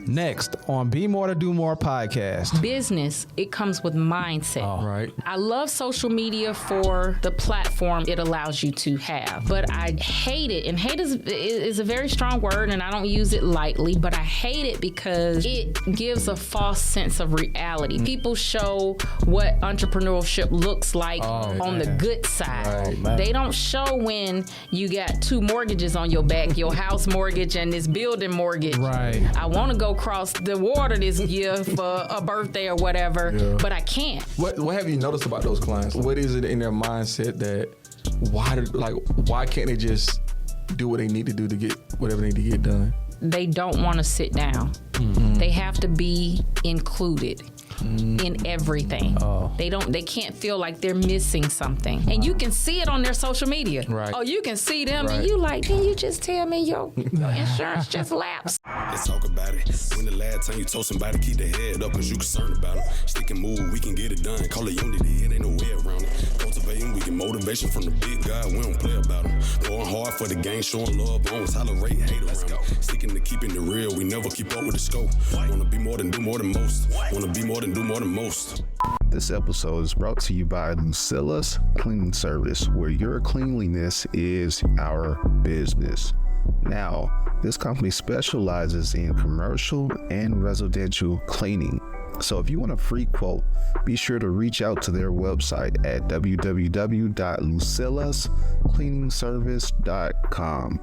Next on Be More to Do More podcast. Business, it comes with mindset. Oh, right. I love social media for the platform it allows you to have, but I hate it. And hate is a very strong word, and I don't use it lightly, but I hate it because it gives a false sense of reality. People show what entrepreneurship looks like on the good side. Right, they don't show when you got 2 mortgages on your back, your house mortgage and this building mortgage. Right. I want to go cross the water this year for a birthday or whatever, but I can't. What have you noticed about those clients? What is it in their mindset that why can't they just do what they need to do to get whatever they need to get done? They don't want to sit down. They have to be included in everything. They can't feel like they're missing something. And you can see it on their social media. Right. Oh, you can see them Right. and you like, can you just tell me your insurance just lapsed? Let's talk about it. When the last time you told somebody keep their head up cause you concerned about them. Stick and move, we can get it done. Call it unity, it ain't no way around it. Cultivating, we get motivation from the big guy. We don't play about them. Going hard for the game, showing love, don't tolerate hate around. Sticking to keeping it real, we never keep up with the scope. Wanna be more than do more than most. Wanna be more than do more than most. This episode is brought to you by Lucilla's Cleaning Service, where your cleanliness is our business. Now, this company specializes in commercial and residential cleaning. So if you want a free quote, be sure to reach out to their website at www.lucillascleaningservice.com.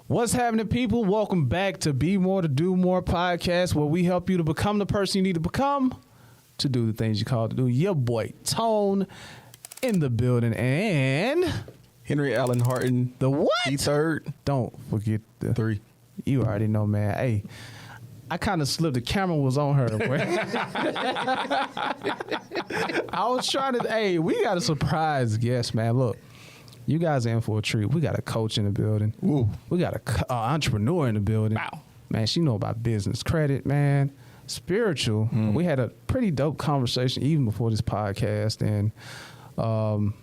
What's happening, people? Welcome back to Be More to Do More podcast, where we help you to become the person you need to become to do the things you call to do. Your boy Tone in the building, and Henry Allen Harton, the what? the third. Don't forget the 3. You already know, man. Hey, I kind of slipped. The camera was on her. I was trying to. Hey, we got a surprise guest, man. Look. You guys are in for a treat. We got a coach in the building. Ooh. We got a entrepreneur in the building. Wow. Man, she know about business, credit, man, spiritual. We had a pretty dope conversation even before this podcast, and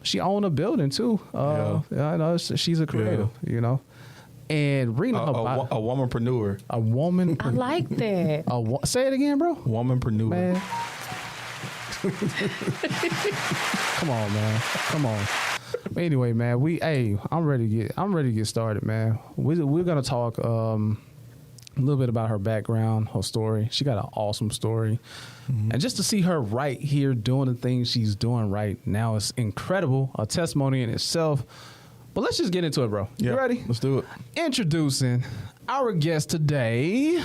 she owned a building too. I know she's a creative, you know. And reading her bio, a womanpreneur. a woman. I like that. Say it again, bro. Womanpreneur. Man. Come on, man. Come on. But anyway, man, I'm ready to get started, man. We're gonna talk a little bit about her background, her story. She got an awesome story, and just to see her right here doing the things she's doing right now is incredible, a testimony in itself. But let's just get into it, bro. Yeah, You ready? Let's do it. Introducing our guest today,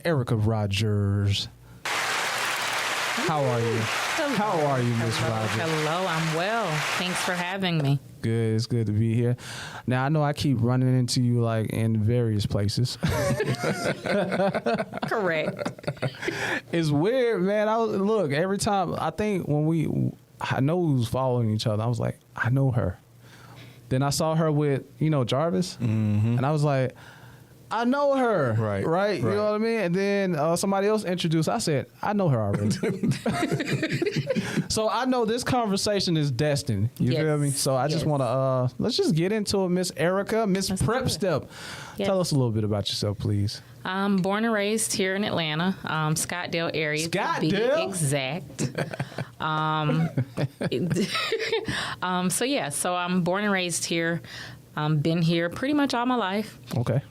Erica Rogers. How are you? Hello. How are you, Miss Rogers? Hello, I'm well. Thanks for having me. Good. It's good to be here. Now, I know I keep running into you like in various places. Correct. It's weird, man. Look, every time I think I know we was following each other. I was like, I know her. Then I saw her with, Jarvis, and I was like, I know her. Right. You know what I mean? And then somebody else introduced. I said, I know her already. So I know this conversation is destined. You feel me? So I just want to, let's just get into it, Miss Erica, Miss Prep Step. Yes. Tell us a little bit about yourself, please. I'm born and raised here in Atlanta, Scottsdale area to be exact. So I'm born and raised here. Been here pretty much all my life. Okay.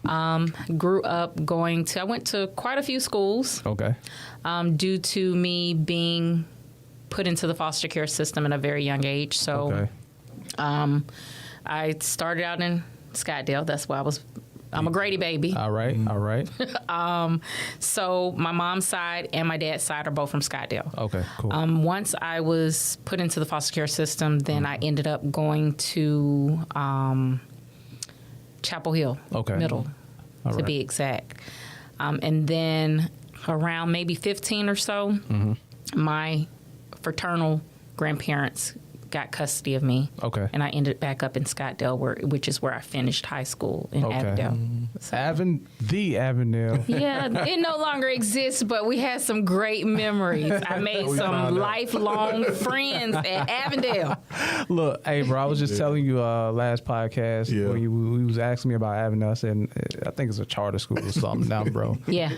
Grew up I went to quite a few schools. Okay. Due to me being put into the foster care system at a very young age. So, I started out in Scottsdale. That's why I'm a Grady baby. All right. So my mom's side and my dad's side are both from Scottsdale. Okay, cool. Once I was put into the foster care system, then I ended up going to Chapel Hill Middle, to be exact. And then around maybe 15 or so, my fraternal grandparents got custody of me. Okay. And I ended back up in Scottsdale, which is where I finished high school in Avondale. So, The Avondale. yeah, it no longer exists, but we had some great memories. I made some lifelong friends at Avondale. Look, hey, bro, I was just telling you last podcast when you was asking me about Avondale. I said, I think it's a charter school or something now, bro. Yeah.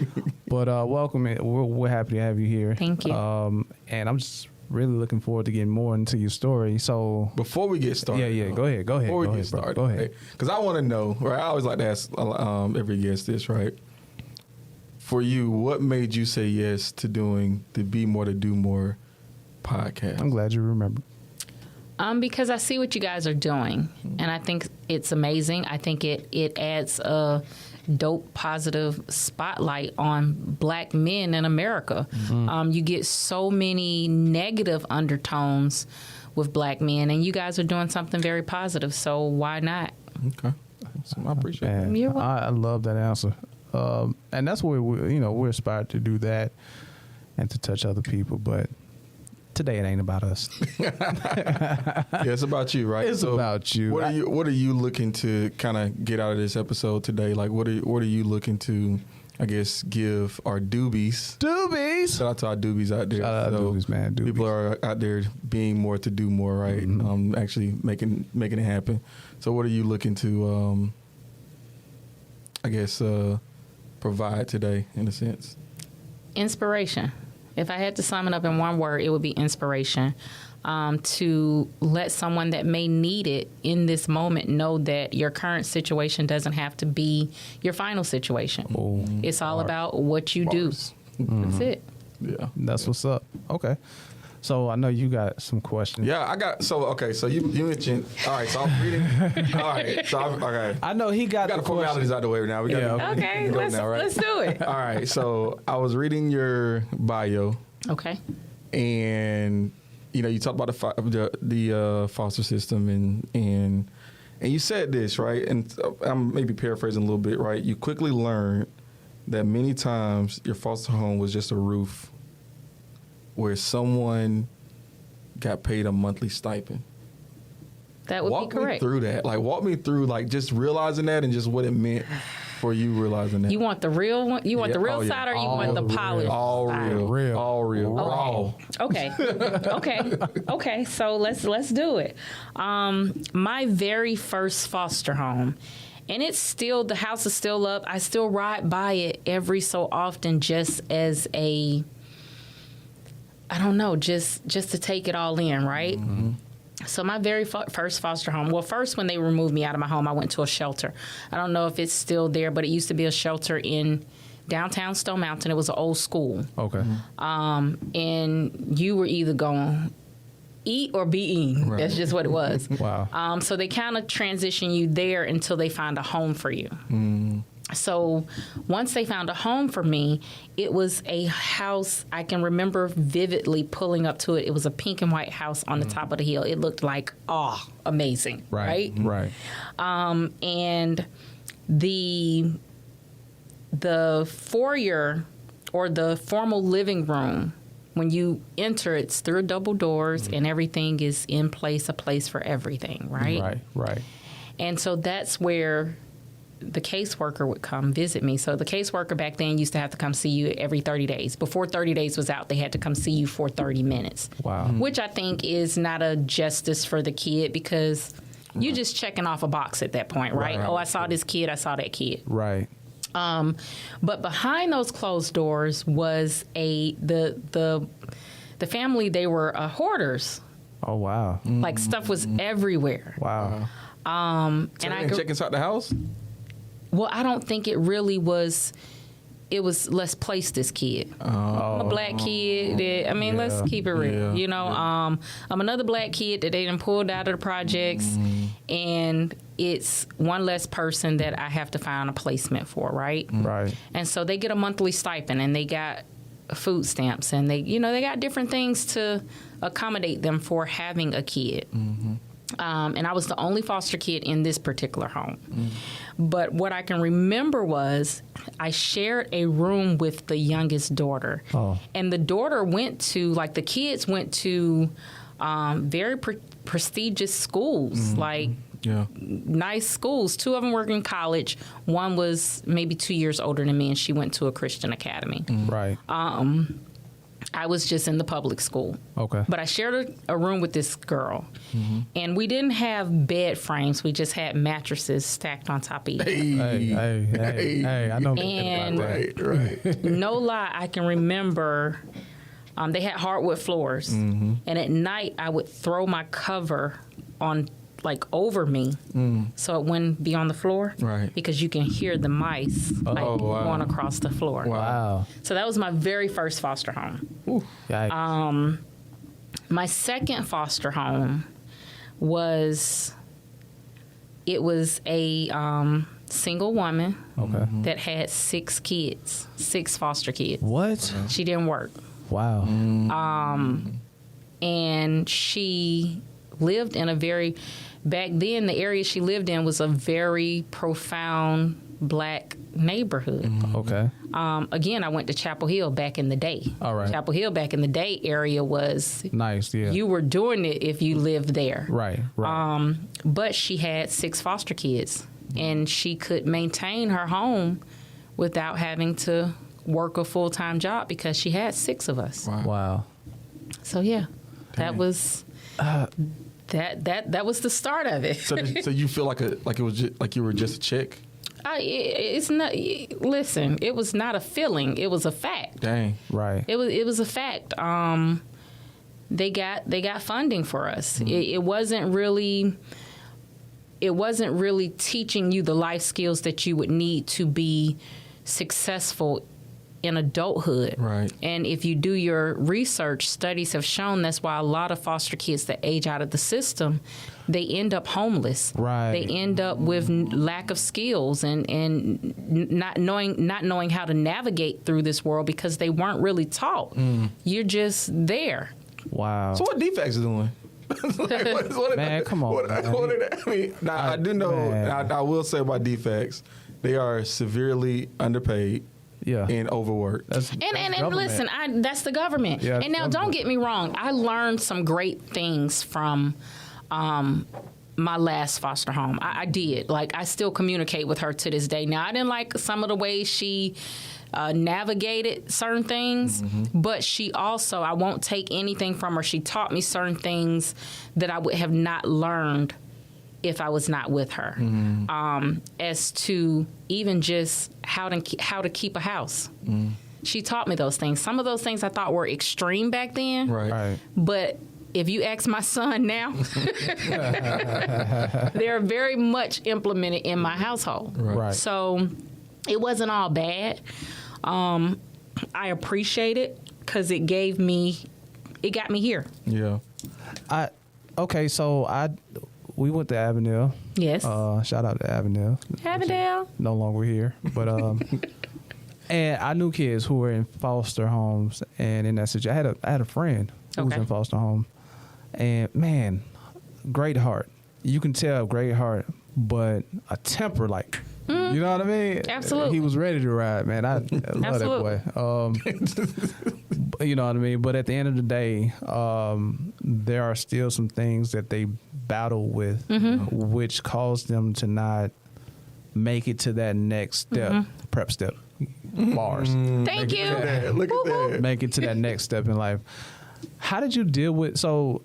But welcome. We're happy to have you here. Thank you. And I'm just really looking forward to getting more into your story. So before we get started, go ahead. Before we get started, go ahead. Because I want to know, right? I always like to ask every guest this, right? For you, what made you say yes to doing the Be More to Do More podcast? I'm glad you remember. Because I see what you guys are doing, and I think it's amazing. I think it adds a dope, positive spotlight on Black men in America. You get so many negative undertones with Black men, and you guys are doing something very positive. So why not? Okay, I appreciate that. Man, I love that answer, and that's where we're inspired to do that and to touch other people, but. Today it ain't about us. Yeah, it's about you, right? It's about you. What are you looking to kind of get out of this episode today? Like, what are you looking to, I guess, give our doobies? Doobies. Shout out to our doobies out there. Shout out doobies, man. Doobies. People are out there being more to do more, right? Actually making it happen. So, what are you looking to, I guess, provide today, in a sense? Inspiration. If I had to sum it up in one word, it would be inspiration. To let someone that may need it in this moment know that your current situation doesn't have to be your final situation. It's all about what you do. That's it. Yeah. That's what's up. Okay. So I know you got some questions. Yeah, I got. So you mentioned. All right, so I'm reading. All right, so okay. I know he got We got the formalities out the way now. We got Okay, let's do it. All right, so I was reading your bio, Okay. and you talked about the foster system, and you said this, right? And I'm maybe paraphrasing a little bit, right? You quickly learned that many times your foster home was just a roof where someone got paid a monthly stipend. That would Walk be correct. me through that. Like, walk me through, like, just realizing that and just what it meant for you realizing that. You want the real one? You want the real side, or you want the polished? All side? real. All real. Raw. Okay. Okay. So let's do it. My very first foster home, and the house is still up. I still ride by it every so often, just as I don't know, just to take it all in, right? Mm-hmm. So my very first foster home, well, first when they removed me out of my home, I went to a shelter. I don't know if it's still there, but it used to be a shelter in downtown Stone Mountain. It was an old school. Okay. And you were either going to eat or be eaten. Right. That's just what it was. Wow. So they kind of transition you there until they find a home for you. So once they found a home for me, it was a house. I can remember vividly pulling up to it. It was a pink and white house on the top of the hill. It looked like, amazing. Right. And the foyer or the formal living room, when you enter, it's through double doors and everything is in place, a place for everything. Right. And so that's where the caseworker would come visit me. So the caseworker back then used to have to come see you every 30 days. Before 30 days was out, they had to come see you for 30 minutes. Wow. Which I think is not a justice for the kid, because you're just checking off a box at that point, right? Oh, I saw this kid, I saw that kid. Right. But behind those closed doors was the family. They were hoarders. Oh, wow. Like stuff was everywhere. Wow. So and I check inside the house? Well, I don't think it really was. It was, let's place this kid. I'm a black kid. Let's keep it real. I'm another black kid that they done pulled out of the projects, and it's one less person that I have to find a placement for, right? Right. And so they get a monthly stipend, and they got food stamps, and they got different things to accommodate them for having a kid. And I was the only foster kid in this particular home. But what I can remember was I shared a room with the youngest daughter. And the daughter the kids went to very prestigious schools, like Yeah. nice schools. 2 of them were in college. One was maybe 2 years older than me, and she went to a Christian academy. Right. I was just in the public school. Okay. But I shared a room with this girl, and we didn't have bed frames. We just had mattresses stacked on top of each other. Hey, I know. And Right. no lie, I can remember they had hardwood floors, and at night I would throw my cover on, like, over me, so it wouldn't be on the floor, Right. because you can hear the mice like wow. going across the floor. Wow. So that was my very first foster home. Yikes. My second foster home was a single woman Okay. that had 6 kids, 6 foster kids. What? She didn't work. Wow. And she lived in back then the area she lived in was a very profound Black neighborhood. Okay. Again, I went to Chapel Hill back in the day. All right. Chapel Hill back in the day area was, Nice. Yeah. you were doing it if you lived there. Right. Right. But she had 6 foster kids, and she could maintain her home without having to work a full-time job because she had 6 of us. Wow. So yeah, that was that was the start of it. So you feel like it was just, like you were just a chick? It's not. Listen, it was not a feeling. It was a fact. Dang. Right. It was a fact. They got funding for us. It wasn't really teaching you the life skills that you would need to be successful in adulthood. Right. And if you do your research, studies have shown that's why a lot of foster kids that age out of the system, they end up homeless. Right. They end up with lack of skills and not knowing how to navigate through this world because they weren't really taught. You're just there. Wow. So what defects doing? Man, come on, man. I do know. Man. I will say about defects, they are severely underpaid. Yeah. And overworked. That's And government. listen, that's the government. Yeah, and now, that's don't government. get me wrong. I learned some great things from my last foster home. I did. Like, I still communicate with her to this day. Now, I didn't like some of the ways she navigated certain things, but she also, I won't take anything from her. She taught me certain things that I would have not learned if I was not with her, as to even just how to keep a house. She taught me those things. Some of those things I thought were extreme back then, Right. but if you ask my son now, they're very much implemented in my household. Right. So it wasn't all bad. I appreciate it because it got me here. Yeah. We went to Avenel. Yes. Shout out to Avenel. Avondale. No longer here, but and I knew kids who were in foster homes, and in that situation, I had a friend who was Okay. in foster home, and man, great heart. You can tell, great heart, but a temper like. You know what I mean? Absolutely. He was ready to ride, man. I love Absolutely. that boy. You know what I mean? But at the end of the day, there are still some things that they battle with, which cause them to not make it to that next step, prep step, bars. Thank you. Look at that. Make it to that next step in life. How did you deal with? So,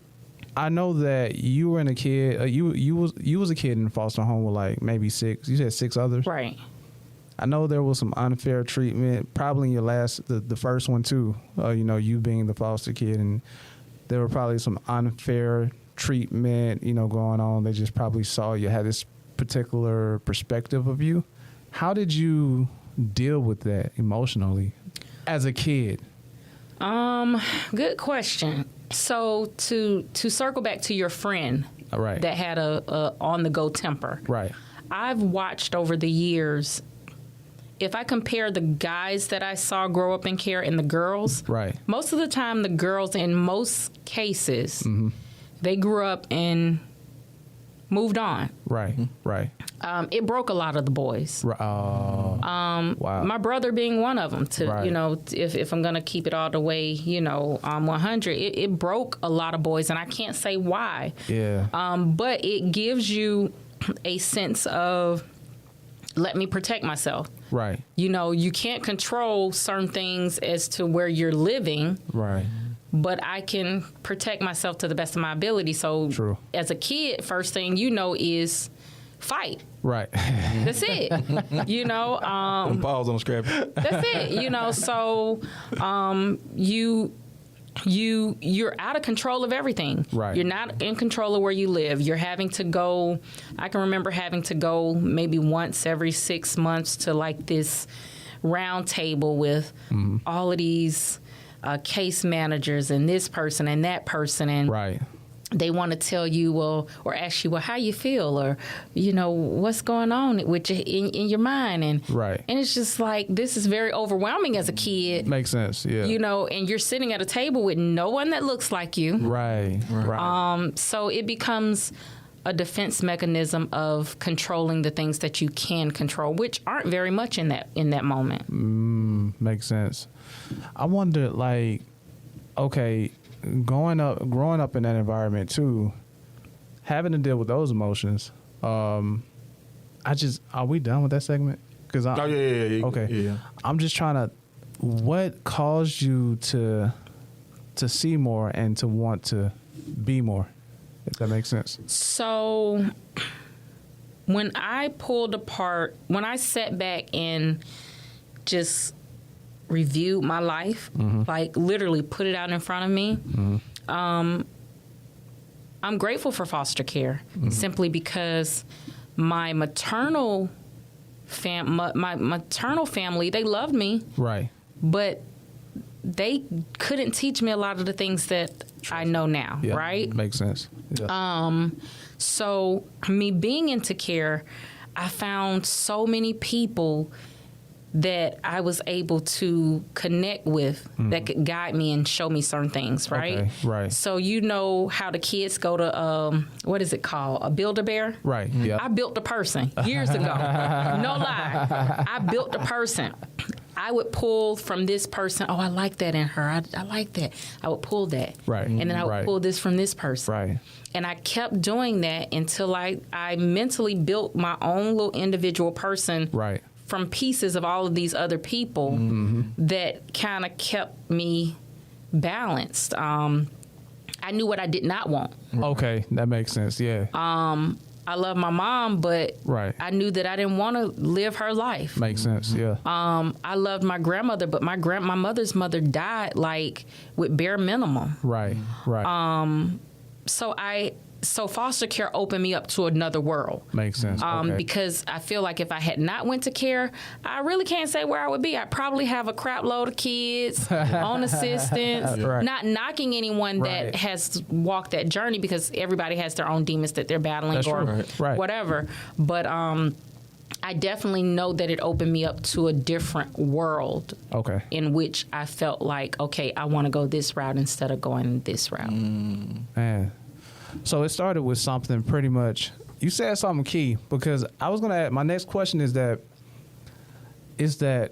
I know that you were in a kid. You was a kid in a foster home with like maybe 6. You said 6 others, Right. I know there was some unfair treatment, probably in your the first one too. You being the foster kid, and there were probably some unfair treatment, going on. They just probably saw you had this particular perspective of you. How did you deal with that emotionally as a kid? Good question. So to circle back to your friend Right. that had a on the go temper. Right. I've watched over the years. If I compare the guys that I saw grow up in care and the girls, Right. most of the time the girls, in most cases, they grew up in moved on. Right. Right. It broke a lot of the boys. Wow. My brother being one of them. Right. You know, if I'm gonna keep it all the way, 100, it broke a lot of boys, and I can't say why. Yeah. But it gives you a sense of, let me protect myself. Right. You know, you can't control certain things as to where you're living. Right. But I can protect myself to the best of my ability. So True. As a kid, first thing you know is fight. Right. That's it. Pause on the scrap. That's it. So you're out of control of everything. Right. You're not in control of where you live. You're having to go. I can remember having to go maybe once every 6 months to like this round table with all of these case managers and this person and that person, and Right. they want to tell you, or ask you, how you feel, or what's going on with you in your mind, and Right. and it's just like, this is very overwhelming as a kid. Makes sense. Yeah. And you're sitting at a table with no one that looks like you. Right. Right. So it becomes a defense mechanism of controlling the things that you can control, which aren't very much in that moment. Makes sense. I wonder, like, okay, growing up in that environment too, having to deal with those emotions. Are we done with that segment? Because Oh yeah. Okay. Yeah. I'm just trying to. What caused you to see more and to want to be more? If that makes sense. So when I sat back and just reviewed my life, like literally put it out in front of me, I'm grateful for foster care, simply because my maternal family, they loved me, Right. but they couldn't teach me a lot of the things that I know now, Yeah. right? Makes sense. Yeah. So me being into care, I found so many people that I was able to connect with that could guide me and show me certain things, right? Okay, right. So how the kids go to, what is it called? A Build-A-Bear? Right. Yeah. I built a person years ago. No lie. I built a person. I would pull from this person. Oh, I like that in her. I like that. I would pull that. Right. And then I would Right. pull this from this person. Right. And I kept doing that until I mentally built my own little individual person. Right. From pieces of all of these other people that kind of kept me balanced. I knew what I did not want. Okay, that makes sense. Yeah. I love my mom, but Right. I knew that I didn't want to live her life. Makes sense. Yeah. I loved my grandmother, but my mother's mother died like with bare minimum. Right. Right. So foster care opened me up to another world. Makes sense. Okay. Because I feel like if I had not went to care, I really can't say where I would be. I'd probably have a crap load of kids on assistance. Right. Not knocking anyone Right. that has walked that journey, because everybody has their own demons that they're battling, That's or true. Right. whatever. But I definitely know that it opened me up to a different world. Okay. In which I felt like, okay, I want to go this route instead of going this route. Man. So it started with something pretty much. You said something key, because I was gonna add, my next question is that I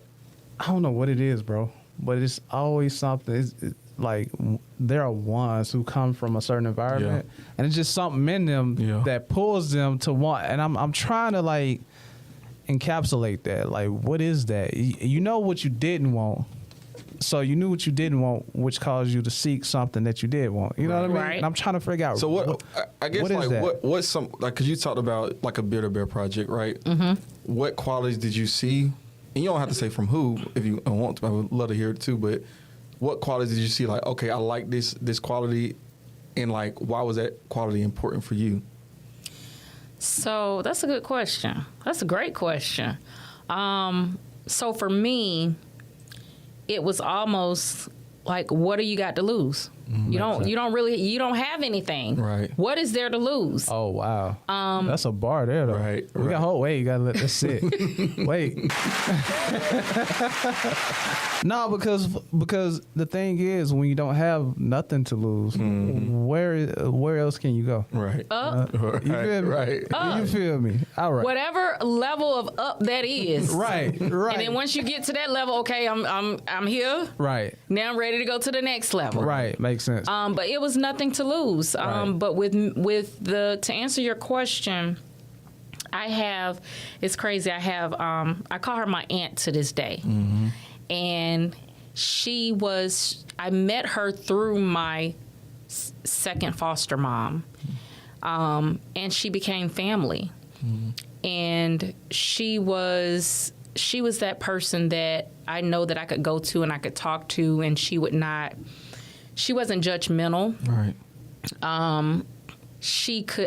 don't know what it is, bro, but it's always something. It's like there are ones who come from a certain environment, and it's just something in them that pulls them to want. And I'm trying to like encapsulate that. Like, what is that? You know what you didn't want. So you knew what you didn't want, which caused you to seek something that you did want. You know what I mean? Right. And I'm trying to figure out. So what? I guess what is like that? what's some, like, because you talked about like a Build-A-Bear project, right? Mm-hmm. What qualities did you see? And you don't have to say from who if you want to. I would love to hear it too. But what qualities did you see? Like, okay, I like this quality, and like, why was that quality important for you? So that's a good question. That's a great question. So for me, it was almost like, what do you got to lose? You don't have anything. Right. What is there to lose? Oh wow. That's a bar there though. Right, We got wait. You gotta let this sit. Wait. No, because the thing is, when you don't have nothing to lose, where else can you go? Right. You feel me? Right. You feel me? All right. Whatever level of up that is. Right. And then once you get to that level, okay, I'm here. Right. Now I'm ready to go to the next level. Right. Makes sense. But it was nothing to lose. Right. But to answer your question, it's crazy. I call her my aunt to this day. Mm-hmm. And I met her through my second foster mom. And she became family. Mm-hmm. And she was that person that I know that I could go to and I could talk to, and she wasn't judgmental. Right.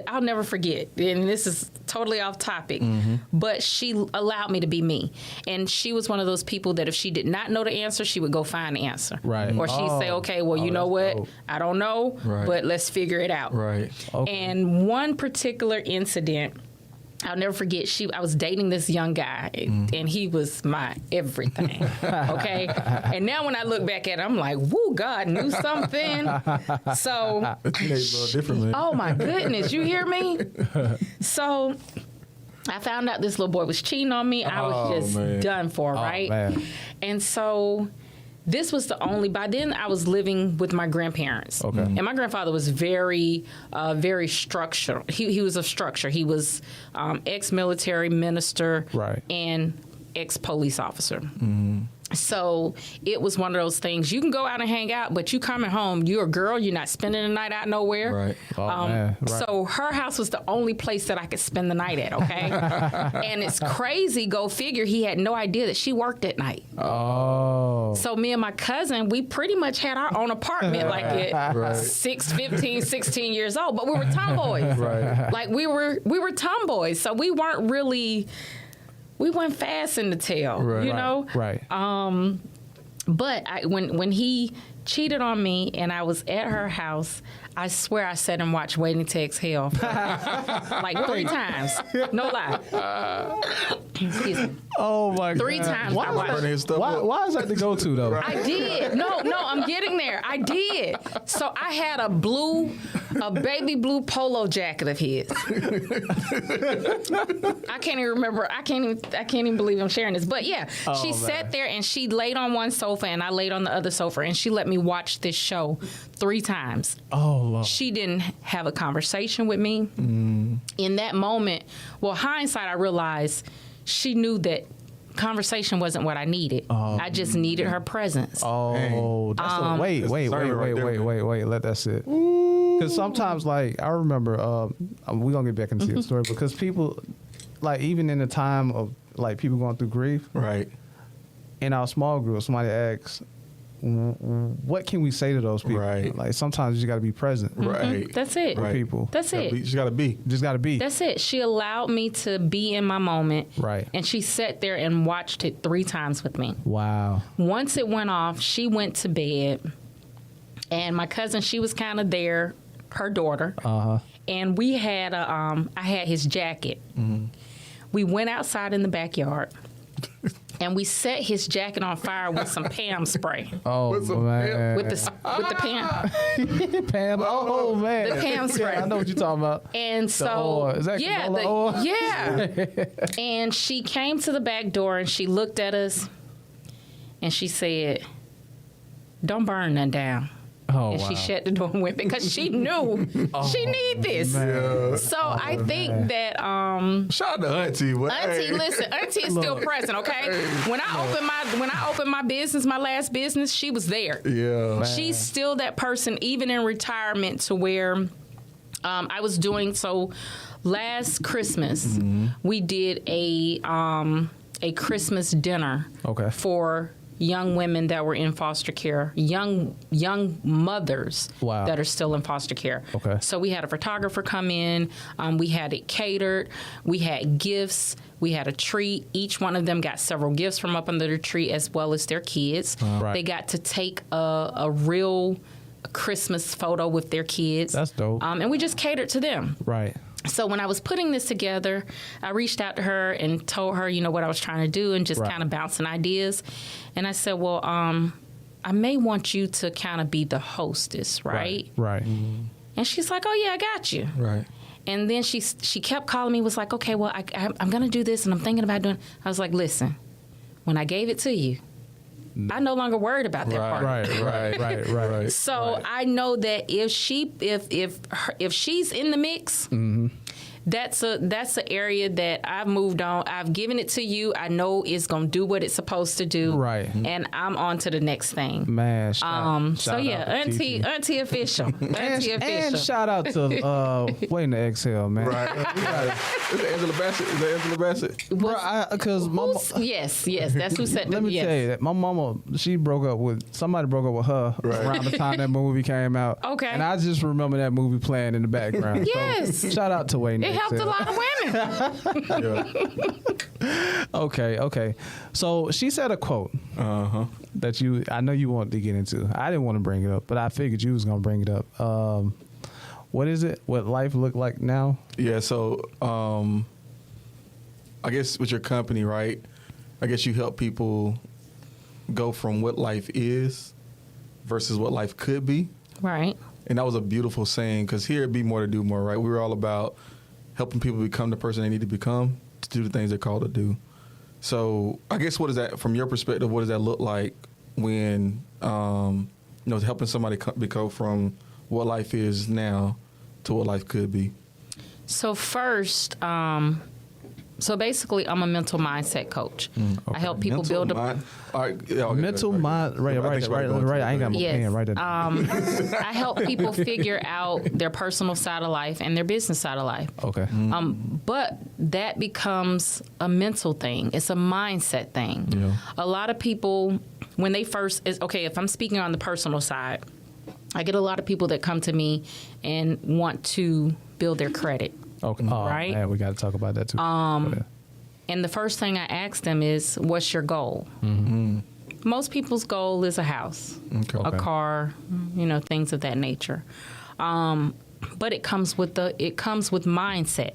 I'll never forget, and this is totally off topic, but she allowed me to be me. And she was one of those people that if she did not know the answer, she would go find the answer. Right. Or she'd say, okay, well, you know what? dope. I don't know, but let's figure it out. Right. Okay. And one particular incident, I'll never forget, I was dating this young guy, and he was my everything, okay? And now when I look back at it, I'm like, woo, God knew something. So, A teenage little different, man. oh my goodness, you hear me? So, I found out this little boy was cheating on me. I was just done for, right? Man. And so, this was by then I was living with my grandparents. Okay. And my grandfather was very, very structured. He was a structure. He was ex-military minister, Right. and ex-police officer. So it was one of those things. You can go out and hang out, but you coming home, you're a girl, you're not spending the night out nowhere. Right. Oh, man. Right. So her house was the only place that I could spend the night at, okay? And it's crazy, go figure, he had no idea that she worked at night. Oh. So me and my cousin, we pretty much had our own apartment like at Right. 15, 16 years old, but we were tomboys. Right. Like we were tomboys, so we went fast in the tail, Right. you know? Right. But when he cheated on me and I was at her house, I swear I sat and watched Waiting to Exhale like 3 times. No lie. Excuse me. Oh my God. 3 times I watched. Burning his stuff up. Why is that the go-to though? I did. No, I'm getting there. I did. So I had a baby blue polo jacket of his. I can't even remember. I can't even believe I'm sharing this. But yeah, she sat there and she laid on one sofa and I laid on the other sofa, and she let me watch this show 3 times. Oh Lord. She didn't have a conversation with me. In that moment, well, hindsight, I realized she knew that conversation wasn't what I needed. I just needed her presence. Oh, that's wait. Let that sit. Because sometimes, like, I remember, we're going to get back into your story, because people, like, even in the time of, like, people going through grief, Right. in our small group, somebody asks, what can we say to those people? Right. Like, sometimes you just got to be present Right. That's it. with people. That's it. You just gotta be. Just got to be. That's it. She allowed me to be in my moment. Right. And she sat there and watched it 3 times with me. Wow. Once it went off, she went to bed. And my cousin, she was kind of there, her daughter. Uh-huh. And we had I had his jacket. We went outside in the backyard. And we set his jacket on fire with some Pam spray. Oh, man. With the Pam. Pam. Oh, man. The Pam spray. Yeah, I know what you're talking about. And so, oil. Is that yeah, canola oil? yeah. And she came to the back door and she looked at us and she said, "Don't burn none down." Oh, And wow. she shut the door and went because she knew she need this. Yeah. So I think that Shout out to Auntie. What? Auntie, listen, Auntie is still present, okay? When I opened my business, my last business, she was there. Yeah. She's still that person, even in retirement, to where I was doing so. Last Christmas, we did a Christmas dinner Okay. for young women that were in foster care, young mothers Wow. that are still in foster care. Okay. So we had a photographer come in. We had it catered. We had gifts. We had a treat. Each one of them got several gifts from up under the tree, as well as their kids. Right. They got to take a real Christmas photo with their kids. That's dope. And we just catered to them. Right. So when I was putting this together, I reached out to her and told her, what I was trying to do and just kind of bouncing ideas. And I said, well, I may want you to kind of be the hostess, right? Right. And she's like, oh, yeah, I got you. Right. And then she kept calling me, was like, okay, well, I'm going to do this and I'm thinking about doing it. I was like, listen, when I gave it to you, I no longer worried about that part. Right. So I know that if she's in the mix, that's an area that I've moved on. I've given it to you. I know it's gonna do what it's supposed to do. Right. And I'm on to the next thing. Man. So yeah, auntie official. Auntie official. And shout out to waiting to exhale, man. Right. Is it Angela Bassett? Is that Angela Bassett? Because Yes, that's who said. let me yes. tell you that my mama, somebody broke up with her around the time that movie came out. Okay. And I just remember that movie playing in the background. Yes. So, shout out to Wayne. It helped a lot of women. Okay. So she said a quote that I know you wanted to get into. I didn't want to bring it up, but I figured you was going to bring it up. What is it? What life look like now? Yeah, so I guess with your company, right, I guess you help people go from what life is versus what life could be. Right. And that was a beautiful saying, because here at Be More to Do More, right, we were all about helping people become the person they need to become to do the things they're called to do. So I guess what is that, from your perspective, what does that look like when, helping somebody go from what life is now to what life could be? So first, basically, I'm a mental mindset coach. Okay. I help people build a Mental mind. Right. I ain't got my pen right there. I help people figure out their personal side of life and their business side of life. Okay. But that becomes a mental thing. It's a mindset thing. Yeah. A lot of people, when they first, if I'm speaking on the personal side, I get a lot of people that come to me and want to build their credit. Okay. Right? Man, we got to talk about that too. And the first thing I ask them is, what's your goal? Mm-hmm. Most people's goal is a house, a car, things of that nature. But it comes with mindset.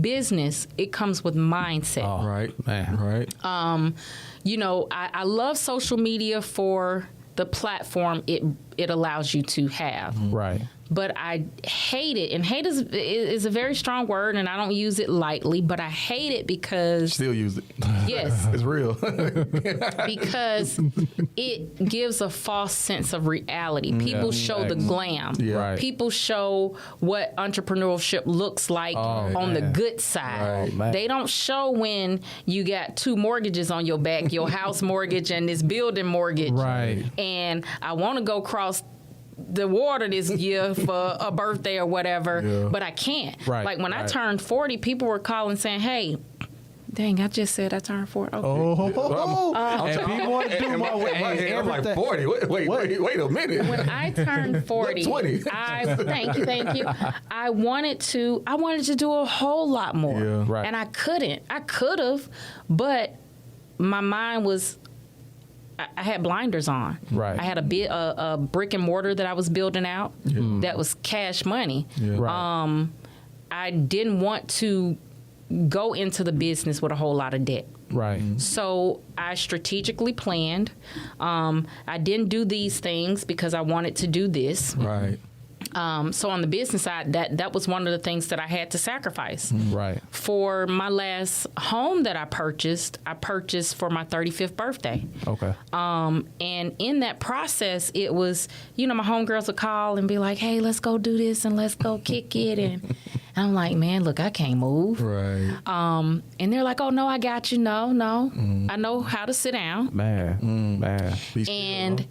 Business, it comes with mindset. Oh, Right. Man. Right. I love social media for the platform it allows you to have. Right. But I hate it, and hate is a very strong word, and I don't use it lightly, but I hate it because... Still use it. Yes. It's real. Because it gives a false sense of reality. People show the glam. Yeah. Right. People show what entrepreneurship looks like on the good side. Right. They don't show when you got 2 mortgages on your back, your house mortgage and this building mortgage. Right. And I want to go cross the water this year for a birthday or whatever, but I can't. Right, Like when I turned 40, people were calling saying, hey, dang, I just said I turned 40. Okay. And people want to do more. I'm like 40. Wait a minute. When I turned 40, 20. Thank you. I wanted to do a whole lot more. Yeah. Right. And I couldn't. I could have, but my mind was, I had blinders on. Right. I had a brick and mortar that I was building out that was cash money. Yeah. Right. I didn't want to go into the business with a whole lot of debt. Right. So I strategically planned. I didn't do these things because I wanted to do this. Right. So on the business side, that was one of the things that I had to sacrifice. Right. For my last home that I purchased for my 35th birthday. Okay. And in that process, it was, my homegirls would call and be like, hey, let's go do this and let's go kick it. And I'm like, man, look, I can't move. Right. And they're like, oh, no, I got you. No. I know how to sit down. Man. And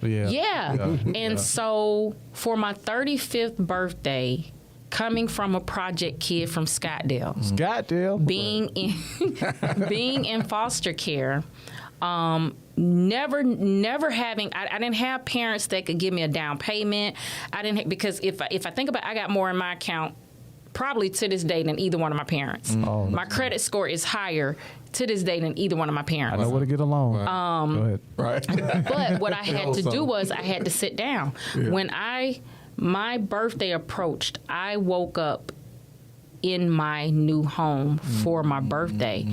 and so for my 35th birthday, coming from a project kid from Scottsdale, being in foster care, never having, I didn't have parents that could give me a down payment. I didn't, because if I think about it, I got more in my account probably to this day than either one of my parents. Oh, My credit score is higher to this day than either one of my I parents. know where to get along. Go ahead. Right. But what I had to do was I had to sit down. When my birthday approached, I woke up in my new home for my birthday.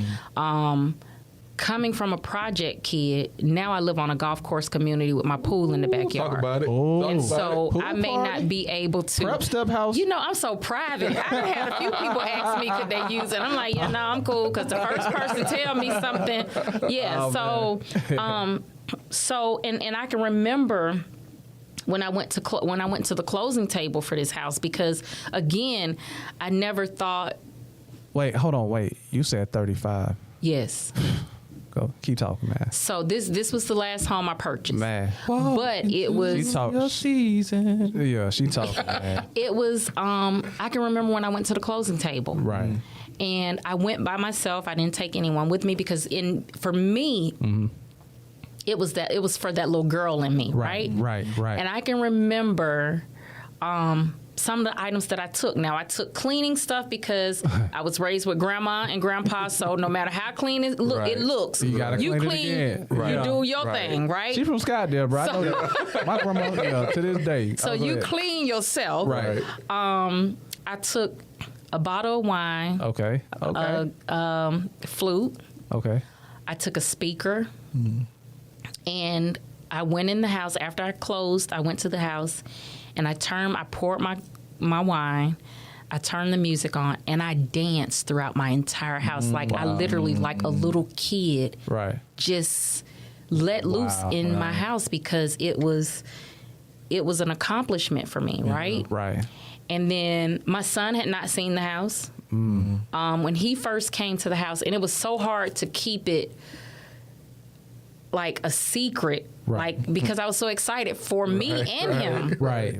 Coming from a project kid, now I live on a golf course community with my pool in the backyard. Talk about it. Oh. Talk And about so it. I may not be able to. Prep step house. You know, I'm so private. I done had a few people ask me could they use it. I'm like, yeah, no, I'm cool, because the first person tell me something, yeah. And I can remember when I went to the closing table for this house, because again, I never thought. Wait, hold on. Wait, you said 35. Yes. Go, keep talking, man. So this was the last home I purchased. Man, But it was. she talking. Yeah, she talking, man. It was. I can remember when I went to the closing table. Right. And I went by myself. I didn't take anyone with me, because for me, it was for that little girl in me, right? Right. And I can remember some of the items that I took. Now, I took cleaning stuff because I was raised with grandma and grandpa, so no matter how clean it looks, You gotta clean it again. you Right. do your thing, right? She from Scottsdale, bro. I know that. My grandma, to this day. So Oh, go you ahead. clean yourself. Right. I took a bottle of wine, Okay. flute. Okay. I took a speaker, and I went in the house. After I closed, I went to the house, and I poured my wine. I turned the music on, and I danced throughout my entire house. Like I literally, like a little kid, Right. just let loose in my house, because it was an accomplishment for me, right? Right. And then my son had not seen the house. When he first came to the house, and it was so hard to keep it like a secret, Right. like, because I was so excited for me and him. Right.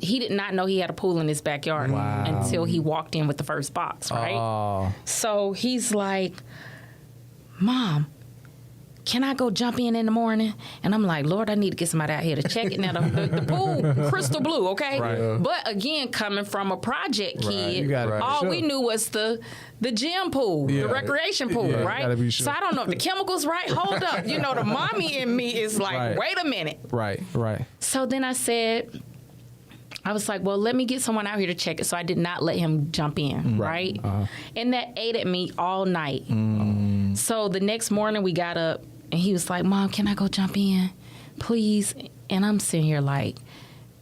He did not know he had a pool in his backyard Wow. until he walked in with the first box, right? Oh. So he's like, Mom, can I go jump in the morning? And I'm like, Lord, I need to get somebody out here to check it. Now, the pool, crystal blue, okay? Right. Yeah. But again, coming from a project kid, You gotta be all sure. we knew was the gym pool, Yeah. the recreation pool, Yeah, you right? gotta be sure. So I don't know if the chemicals right. Hold up. You know, the mommy in me is like, Right. wait a minute. Right. So then I was like, well, let me get someone out here to check it. So I did not let him jump in, right? And that ate at me all night. So the next morning we got up, and he was like, Mom, can I go jump in, please? And I'm sitting here like,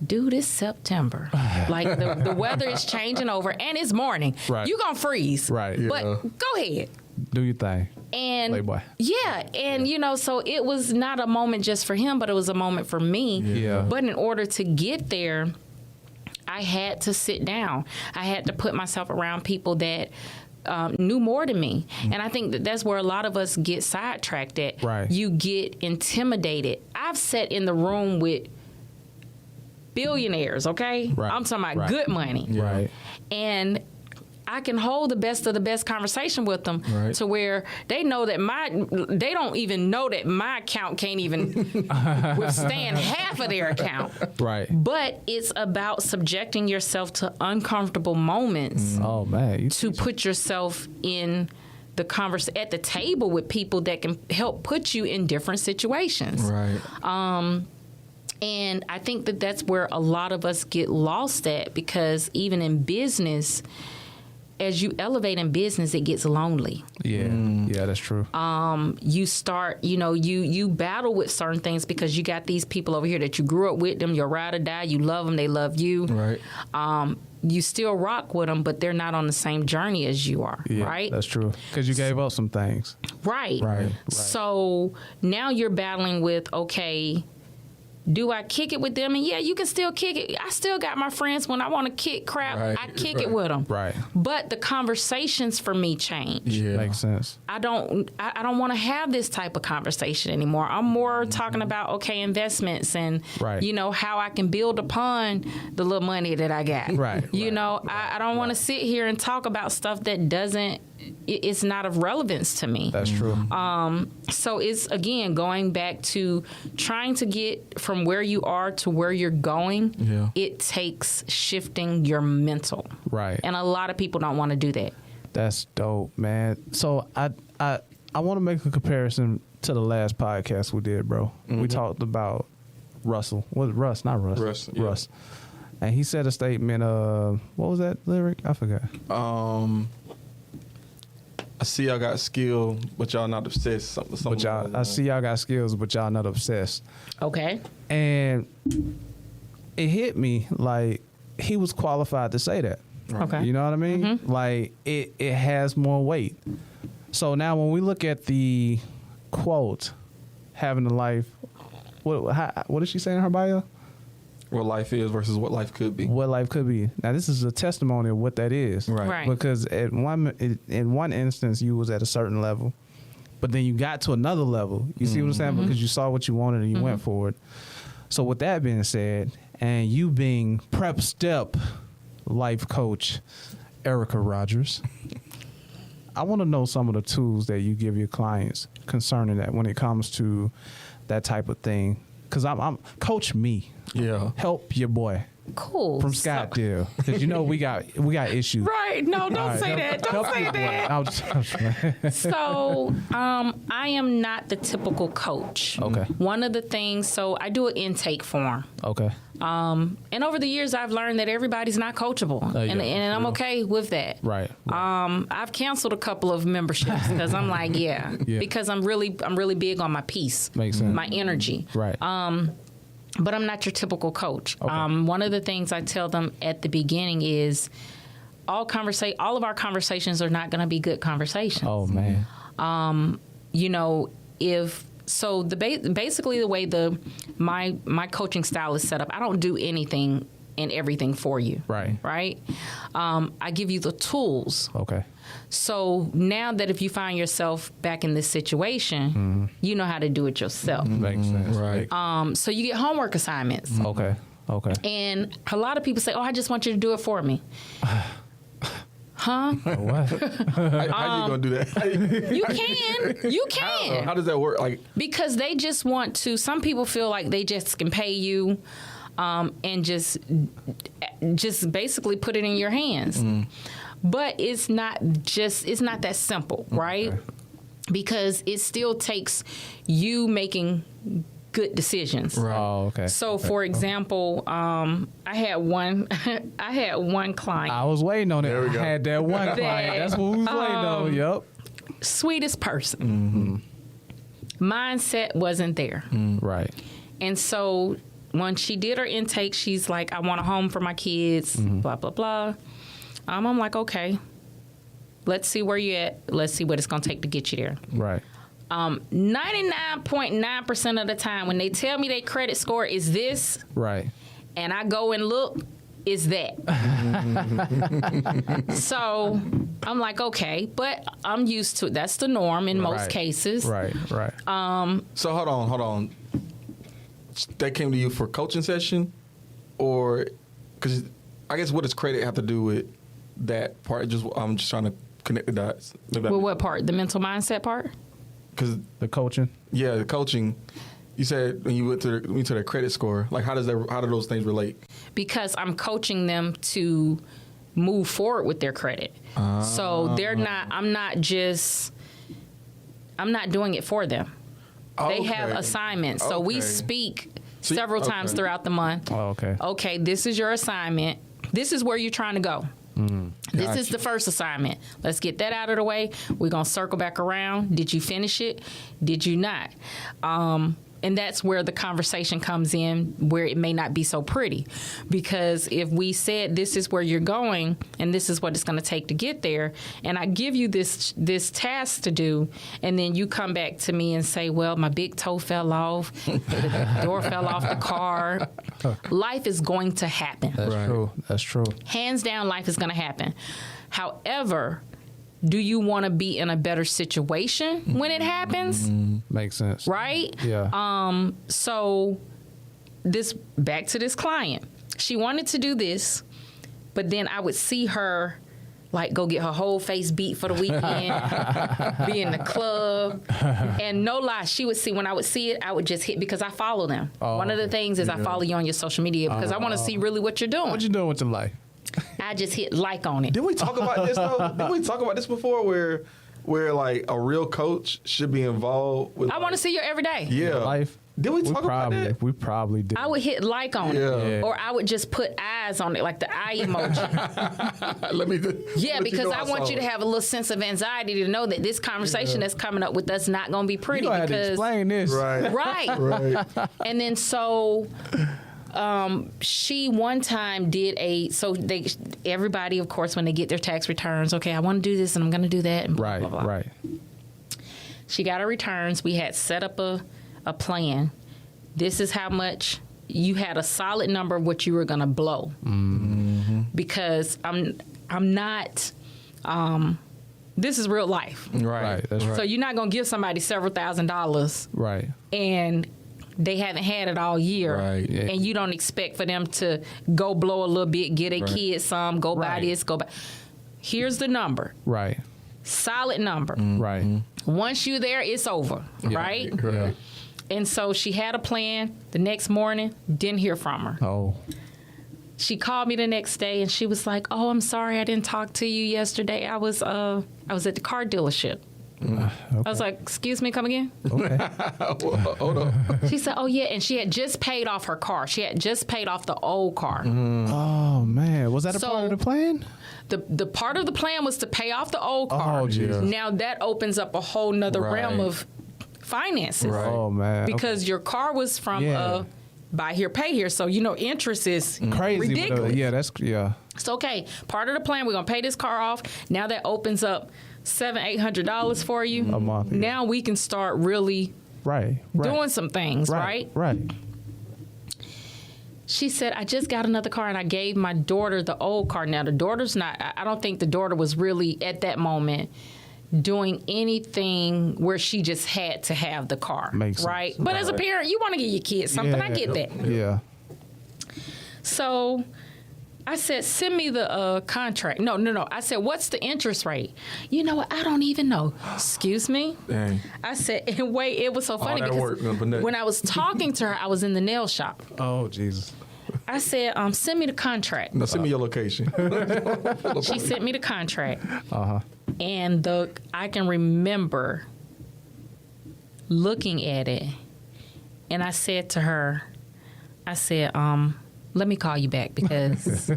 dude, it's September. Like the weather is changing over, and it's morning. Right. You're going to freeze. Right. But Yeah. go ahead. Do your thing. And Playboy. yeah, and you know, so it was not a moment just for him, but it was a moment for me. Yeah. But in order to get there, I had to sit down. I had to put myself around people that knew more than me. And I think that's where a lot of us get sidetracked at. Right. You get intimidated. I've sat in the room with billionaires, okay? Right. I'm talking about Right. good money. Right. And I can hold the best of the best conversation with them Right. to where they know that they don't even know that my account can't even withstand half of their account. Right. But it's about subjecting yourself to uncomfortable moments Oh man. to put yourself in the at the table with people that can help put you in different situations. Right. And I think that that's where a lot of us get lost at, because even in business, as you elevate in business, it gets lonely. Yeah. Yeah, that's true. You start, you battle with certain things because you got these people over here that you grew up with them, you're ride or die, you love them, they love you. Right. You still rock with them, but they're not on the same journey as you are, Yeah, right? That's true. Because you gave up some things. Right. Right. So now you're battling with, okay, do I kick it with them? And yeah, you can still kick it. I still got my friends. When I want to kick crap, Right, I kick it right. with them. Right. But the conversations for me change. Yeah. Makes sense. I don't want to have this type of conversation anymore. I'm more talking about, okay, investments and, Right. how I can build upon the little money that I got. Right, You right, know, I don't want to sit here and talk about stuff that doesn't it's not of relevance to me. That's true. So it's, again, going back to trying to get from where you are to where you're going. Yeah. It takes shifting your mental. Right. And a lot of people don't want to do that. That's dope, man. So I want to make a comparison to the last podcast we did, bro. We talked about Russell. Was it Russ? Not Russ. Russ, yeah. Russ. And he said a statement. What was that lyric? I forgot. I see y'all got skill, but y'all not obsessed. Something But y'all, I see y'all got skills, but y'all not obsessed. Okay. And it hit me like he was qualified to say that. Okay. You know what I mean? Like it has more weight. So now when we look at the quote, having a life, what did she say in her bio? What life is versus what life could be. What life could be. Now this is a testimony of what that is. Right. Because in one instance you was at a certain level, but then you got to another level. You see what I'm saying? Because you saw what you wanted and you went for it. So with that being said, and you being Prep Step life coach Erica Rogers, I want to know some of the tools that you give your clients concerning that when it comes to that type of thing. Because I'm coach me. Yeah. Help your boy Cool. from Scottsdale. Because you know we got issues. Right. No, don't All right, say that. Don't help say your boy. that. I was playing. So, I am not the typical coach. Okay. One of the things, so I do an intake form. Okay. And over the years, I've learned that everybody's not coachable, yeah, and I'm okay with that. Right. I've canceled a couple of memberships because I'm like, yeah, because I'm really big on my peace, Makes sense. my energy. Right. But I'm not your typical coach. Okay. One of the things I tell them at the beginning is all of our conversations are not going to be good conversations. Oh man. You know, basically the way my coaching style is set up, I don't do anything and everything for you. Right. Right. I give you the tools. Okay. So now that if you find yourself back in this situation, you know how to do it yourself. Makes sense. Right. So you get homework assignments. Okay. Okay. And a lot of people say, "Oh, I just want you to do it for me." Huh? What? How you gonna do that? You can. How does that work? Like, Because they just want to. Some people feel like they just can pay you, and just basically put it in your hands. But it's not that simple, right? Okay. Because it still takes you making good decisions. Right. Oh, okay. So, for example, I had one client. I was waiting on it. There we go. I had that one client. That's what we was waiting on. Yep. Sweetest person. Mindset wasn't there. Right. And so when she did her intake, she's like, I want a home for my kids, blah, blah, blah. I'm like, okay, let's see where you're at. Let's see what it's going to take to get you there. Right. 99.9% of the time when they tell me their credit score is this, Right. and I go and look, is that. So I'm like, okay, but I'm used to it. That's the norm in most Right. cases. Right. Right. so hold on. They came to you for a coaching session, or because I guess what does credit have to do with that part? I'm just trying to connect the dots. Well, what part? The mental mindset part? Because The coaching. the coaching. You said when you went to their credit score, like how do those things relate? Because I'm coaching them to move forward with their credit. So they're not. I'm not doing it for them. They have Okay. assignments. So we Okay. speak several times throughout the month. Oh, okay. Okay, this is your assignment. This is where you're trying to go. This is the first assignment. Let's get that out of the way. We're going to circle back around. Did you finish it? Did you not? And that's where the conversation comes in, where it may not be so pretty. Because if we said this is where you're going and this is what it's going to take to get there, and I give you this task to do, and then you come back to me and say, well, my big toe fell off, the door fell off the car. Life is going to happen. That's true. That's true. Hands down, life is going to happen. However, do you want to be in a better situation when it happens? Makes sense. Right? Yeah. So back to this client. She wanted to do this, but then I would see her like go get her whole face beat for the weekend, be in the club. And no lie, she would see, when I would see it, I would just hit, because I follow them. One of the things is I follow you on your social media because I want to see really what you're doing. What you doing with your life? I just hit like on it. Did we talk about this though? Did we talk about this before where like a real coach should be involved with I want to see you every day. Yeah. Life. Did we talk about that? We probably did. I would hit like on it, or I would just put eyes on it, like the eye emoji. Let me Yeah, because I want you to have a little sense of anxiety to know that this conversation that's coming up with us not going to be pretty. You gonna have to because explain this. Right. right. And then so she one time did everybody, of course, when they get their tax returns, okay, I want to do this and I'm going to do that. And blah, Right, blah, blah. right. She got her returns. We had set up a plan. This is how much you had, a solid number of what you were going to blow. Mm-hmm. Because I'm not, this is real life. Right. That's right. So you're not going to give somebody several $1,000s Right. and they haven't had it all year. Right. Yeah. And you don't expect for them to go blow a little bit, get a kid some, go buy Right. this, go buy. Here's the number. Right. Solid number. Right. Once you're there, it's over. Right? Yeah. And so she had a plan. The next morning, didn't hear from her. Oh. She called me the next day and she was like, "Oh, I'm sorry I didn't talk to you yesterday. I was at the car dealership." Okay. I was like, "Excuse me, come again?" Okay. Hold on. She said, "Oh yeah," and she had just paid off her car. She had just paid off the old car. Oh man, was that a So- part of the plan? The part of the plan was to pay off the old car. Oh, Jesus. Now that opens up a whole nother Right. realm of finances. Right. Oh man. Because your car was from Yeah. buy here, pay here. So, interest is crazy. ridiculous. Yeah. It's okay. Part of the plan, we're going to pay this car off. Now that opens up $700-800 for you. A month. Yeah. Now we can start really Right. doing some things, right? Right. She said, "I just got another car and I gave my daughter the old car." Now, the daughter's not, I don't think the daughter was really at that moment doing anything where she just had to have the car. Makes right? sense. But as a parent, you want to give your kids something. I get that. Yeah. So I said, "Send me the contract." No. I said, "What's the interest rate?" "You know what? I don't even know." "Excuse me?" Dang. I said, and wait, it was so funny that work, because but nothing. when I was talking to her, I was in the nail shop. Oh Jesus. I said, "Send me the contract." No, send me your location. She sent me the contract. Uh-huh. And I can remember looking at it, and I said to her, "Let me call you back because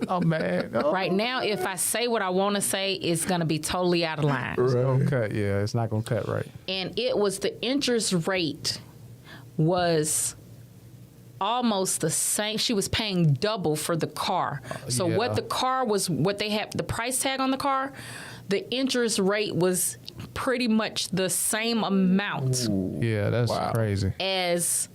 Oh man. Oh. right now, if I say what I want to say, it's going to be totally out of line." It's gonna cut. Yeah, it's not gonna cut right. And it was, the interest rate was almost the same. She was paying double for the car. So Yeah. what the car was, what they had, the price tag on the car, the interest rate was pretty much the same amount Yeah, that's crazy. as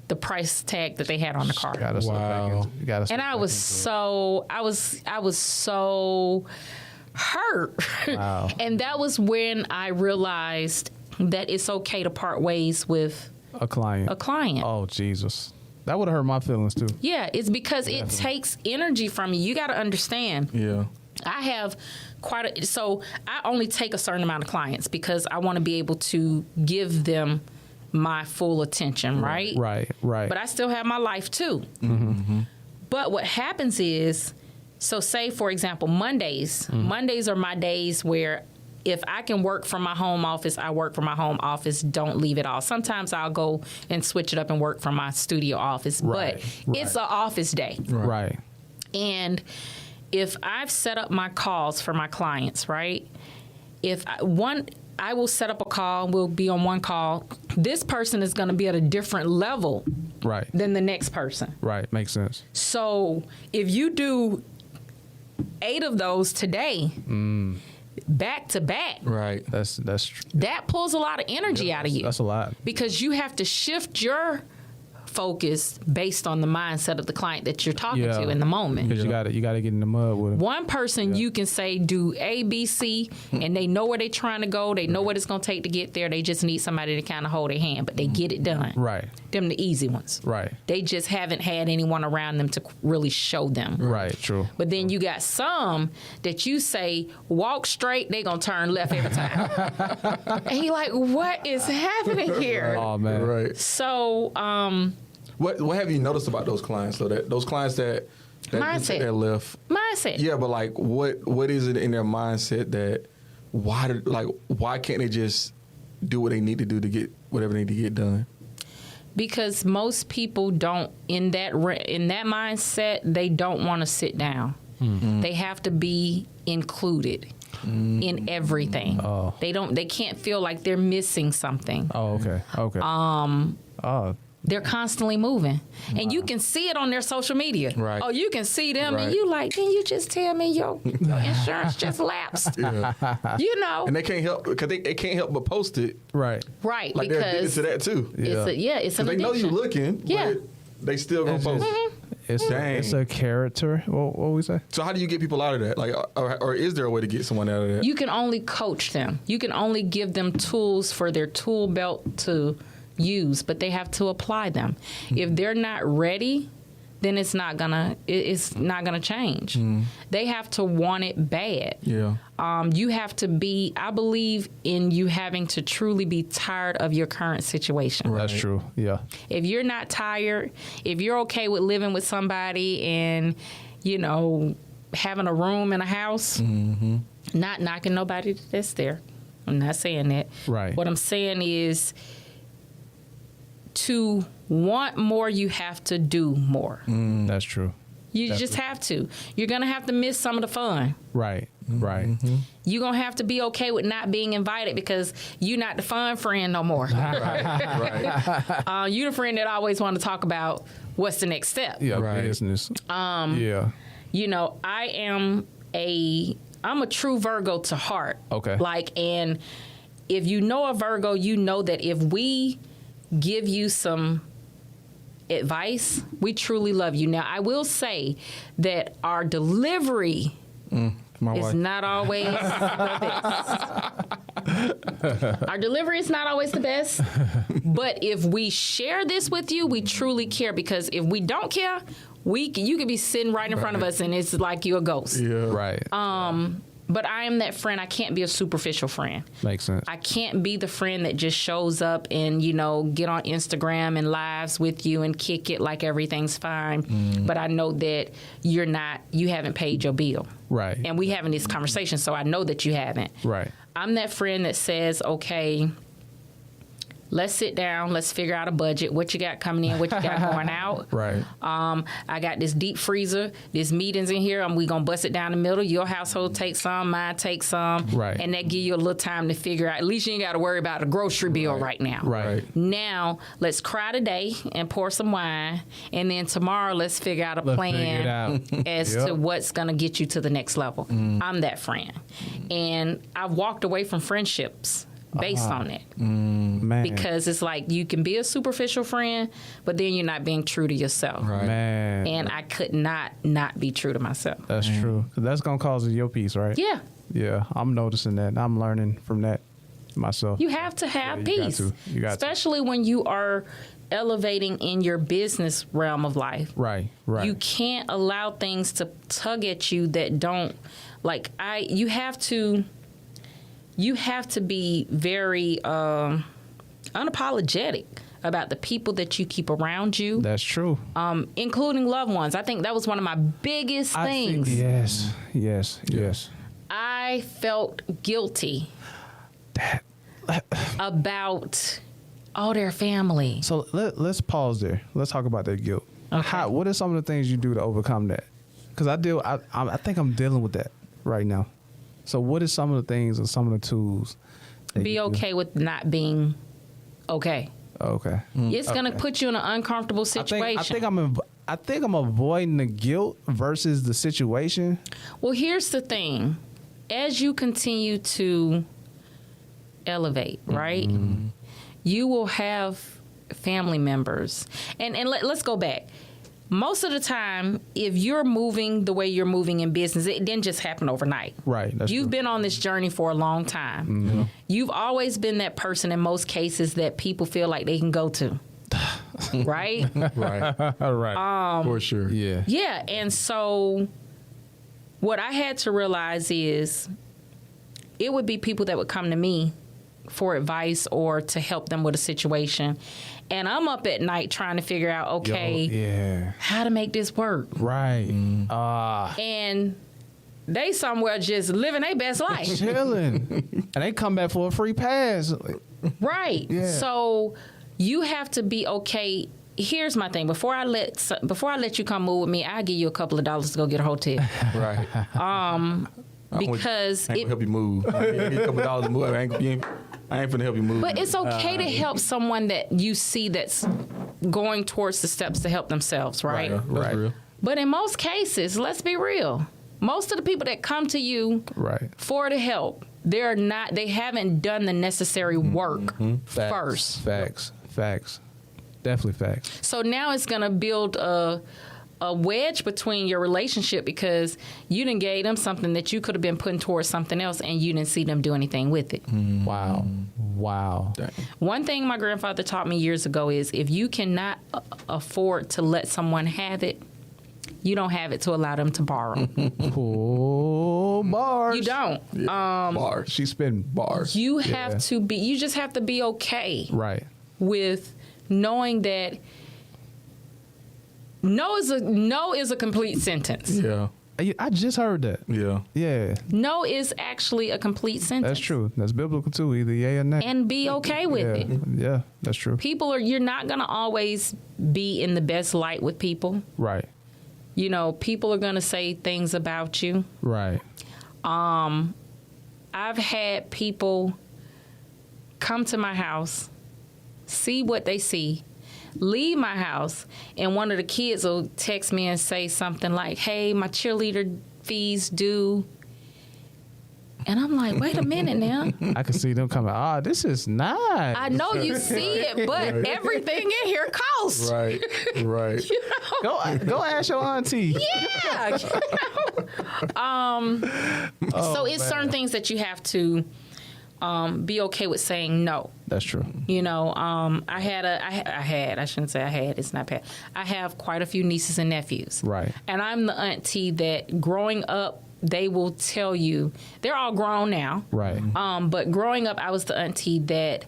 the price tag that they had on the car. Gotta step back into- you gotta step And I back was into it. I was so hurt. Wow. And that was when I realized that it's okay to part ways with a client. a client. Oh Jesus. That would have hurt my feelings too. Yeah, it's because it takes energy from you. You got to understand. Yeah. I have so I only take a certain amount of clients because I want to be able to give them my full attention, right? Right. But I still have my life too. Mm-hmm. But what happens is, so say for example, Mondays. Mondays are my days where if I can work from my home office, I work from my home office. Don't leave it all. Sometimes I'll go and switch it up and work from my studio office, Right, but it's an office day. Right. And if I've set up my calls for my clients, right? I will set up a call. We'll be on one call. This person is going to be at a different level Right. than the next person. Right. Makes sense. So if you do 8 of those today, back to back, Right. That's that pulls a lot of energy out of you. That's a lot. Because you have to shift your focused based on the mindset of the client that you're talking to in the moment. Because you got to get in the mud with them. One person you can say do A, B, C, and they know where they're trying to go. They know what it's going to take to get there. They just need somebody to kind of hold their hand, but they get it done. Right. Them the easy ones. Right. They just haven't had anyone around them to really show them. Right. True. But then you got some that you say walk straight, they gonna turn left every time. And you like, what is happening here? Oh man. Right. So, What have you noticed about those clients? So that those clients that Mindset. that left. mindset. Yeah, but like, what is it in their mindset that why can't they just do what they need to do to get whatever they need to get done? Because most people don't in that mindset, they don't want to sit down. They have to be included in everything. Oh. They can't feel like they're missing something. Oh, okay. Okay. Oh. They're constantly moving. And you can see it on their social media. Right. Oh, you can see them Right. and you like, can you just tell me your insurance just lapsed? You know. And they can't help because they can't help but post it. Right. Right, Like they're addicted because to that too. it's an They addiction. know you looking. Yeah. But they still gonna It's post. just- It's Dang. it's a character. What we say? So how do you get people out of that? Like, or is there a way to get someone out of that? You can only coach them. You can only give them tools for their tool belt to use, but they have to apply them. If they're not ready, then it's not gonna change. They have to want it bad. Yeah. You have to be, I believe in you having to truly be tired of your current situation. That's true. Yeah. If you're not tired, if you're okay with living with somebody and, having a room in a house, not knocking nobody that's there. I'm not saying that. Right. What I'm saying is to want more, you have to do more. That's true. You just have to. You're going to have to miss some of the fun. Right. Right. You're going to have to be okay with not being invited because you're not the fun friend no more. Right. You're the friend that always want to talk about what's the next step. Yeah. Right. Business. Yeah. I'm a true Virgo to heart. Okay. And if you know a Virgo, you know that if we give you some advice, we truly love you. Now, I will say that our delivery My is wife. not always the best. Our delivery is not always the best. But if we share this with you, we truly care, because if we don't care, you could be sitting right in front of us and it's like you're a ghost. Yeah. Right. But I am that friend. I can't be a superficial friend. Makes sense. I can't be the friend that just shows up and, get on Instagram and lives with you and kick it like everything's fine. But I know that you haven't paid your bill. Right. And we having this conversation, so I know that you haven't. Right. I'm that friend that says, okay, let's sit down, let's figure out a budget, what you got coming in, what you got going out. Right. I got this deep freezer, there's meetings in here, and we going to bust it down the middle. Your household takes some, mine takes some. Right. And that give you a little time to figure out, at least you ain't got to worry about a grocery bill right now. Right. Now, let's cry today and pour some wine, and then tomorrow let's figure out a Let's figure it plan out. as to what's going to get you to the next level. I'm that friend. And I've walked away from friendships based on it. Man. Because it's like you can be a superficial friend, but then you're not being true to yourself. Right. And I could not be true to myself. That's true. 'Cause that's gonna cause your peace, right? Yeah. Yeah. I'm noticing that. I'm learning from that myself. You have to have you got peace. to. You got to. Especially when you are elevating in your business realm of life. Right. Right. You can't allow things to tug at you that don't you have to be very unapologetic about the people that you keep around you. That's true. Including loved ones. I think that was one of my biggest things. Yes. I felt guilty about their family. So let's pause there. Let's talk about that guilt. Okay. What are some of the things you do to overcome that? Because I think I'm dealing with that right now. So what is some of the things or some of the tools? that Be you do? okay with not being okay. Okay. It's going to put you in an uncomfortable situation. I think I'm avoiding the guilt versus the situation. Well, here's the thing. As you continue to elevate, right, you will have family members, and let's go back. Most of the time, if you're moving the way you're moving in business, it didn't just happen overnight. Right. You've been on this journey for a long time. Mm-hmm. You've always been that person in most cases that people feel like they can go to. Right? Right. All right. For sure. Yeah. Yeah. And so what I had to realize is it would be people that would come to me for advice or to help them with a situation. And I'm up at night trying to figure out, okay, how to make this work. Right. And they somewhere just living their best life. Chilling. And they come back for a free pass. Right. Yeah. So you have to be okay. Here's my thing. Before I let you come move with me, I'll give you a couple of dollars to go get a hotel. Right. Because I ain't gonna help you move. I need a couple of dollars to move. I ain't finna help you move. But it's okay to help someone that you see that's going towards the steps to help themselves, right? That's real. But in most cases, let's be real. Most of the people that come to you for the help, they haven't done the necessary work first. Facts. Definitely facts. So now it's going to build a wedge between your relationship because you didn't gave them something that you could have been putting towards something else and you didn't see them do anything with it. Wow. Dang. One thing my grandfather taught me years ago is if you cannot afford to let someone have it, you don't have it to allow them to borrow. Oh, bars. You don't. Bars. She spin bars. You have to be. You just have to be okay. Right. With knowing that no is a complete sentence. Yeah. I just heard that. Yeah. No is actually a complete sentence. That's true. That's biblical too. Either yay or nay. And be okay with it. Yeah, that's true. You're not gonna always be in the best light with people. Right. You know, people are gonna say things about you. Right. I've had people come to my house, see what they see, leave my house, and one of the kids will text me and say something like, hey, my cheerleader fees due. And I'm like, wait a minute now. I can see them coming, this is nice. I know you see it, but everything in here costs. Right. Right. You know? Go ask your auntie. Yeah. So it's certain things that you have to be okay with saying no. That's true. You know, I shouldn't say I had, it's not bad. I have quite a few nieces and nephews. Right. And I'm the auntie that growing up, they will tell you, they're all grown now. Right. But growing up, I was the auntie that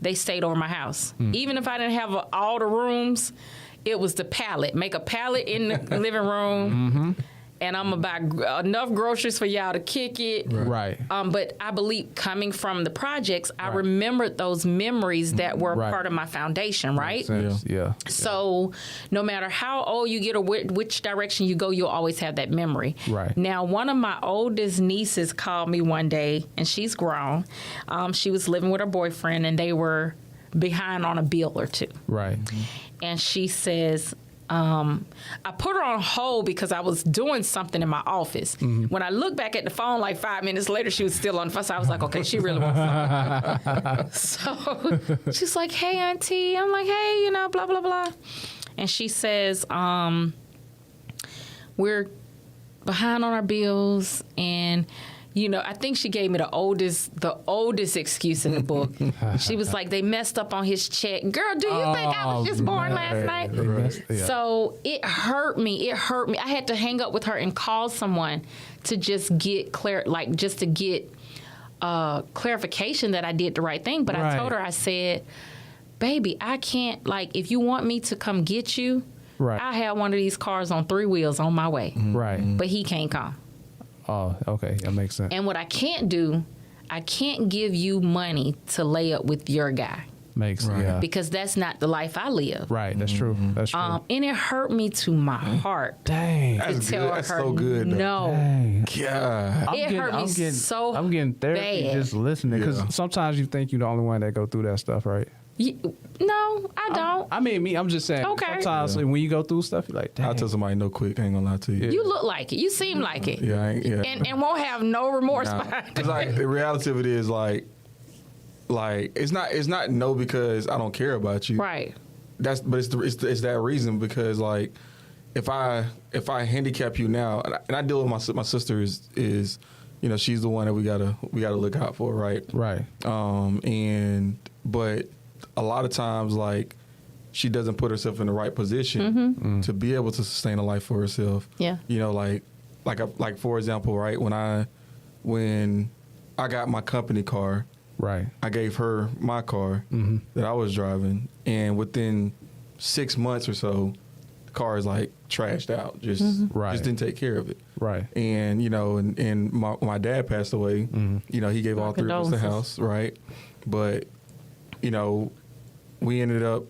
they stayed over my house. Even if I didn't have all the rooms, it was the pallet. Make a pallet in the living room. And I'm going to buy enough groceries for y'all to kick it. Right. But I believe coming from the projects, I remembered those memories that were part of my foundation, right? Yeah. So no matter how old you get or which direction you go, you'll always have that memory. Right. Now, one of my oldest nieces called me one day, and she's grown. She was living with her boyfriend, and they were behind on a bill or two. Right. And she says, I put her on hold because I was doing something in my office. When I looked back at the phone like 5 minutes later, she was still on the phone. So I was like, okay, she really wants something. So she's like, hey, auntie. I'm like, hey, you know, blah, blah, blah. And she says, we're behind on our bills, and you know, I think she gave me the oldest excuse in the book. She was like, they messed up on his check. Girl, do you think I was just born last night? Yeah. So it hurt me. I had to hang up with her and call someone to just get clarification that I did the right thing. But I told her, I said, baby, I can't, like, if you want me to come get you, I have one of these cars on 3 wheels on my way. Right. But he can't come. Oh, okay. That makes sense. And what I can't do, I can't give you money to lay up with your guy. Yeah. Because that's not the life I live. Right. That's true. That's true. And it hurt me to my heart. Dang. That's to tell good. That's her so good. no. Dang. God. It hurt me so I'm getting therapy bad. just listening, because sometimes you think you're the only one that go through that stuff, right? No, I don't. I mean, I'm just saying. Okay. Sometimes when you go through stuff, you're like, dang. I'll tell somebody no quick. I ain't gonna lie to you. You look like it. You seem like it. Yeah, And won't have no remorse behind it. Cause like the reality of it is, like, like it's not no because I don't care about you. Right. It's that reason because like if I handicap you now and I deal with my sister is you know she's the one that we gotta look out for, right? Right. But a lot of times like she doesn't put herself in the right position to be able to sustain a life for herself. Yeah. You know, like for example, right, when I got my company car, Right. I gave her my car that I was driving, and within 6 months or so, the car is like trashed out. Just didn't take care of it. Right. And you know, and my dad passed away. You know, he gave all three of us the house, right? But you know, we ended up.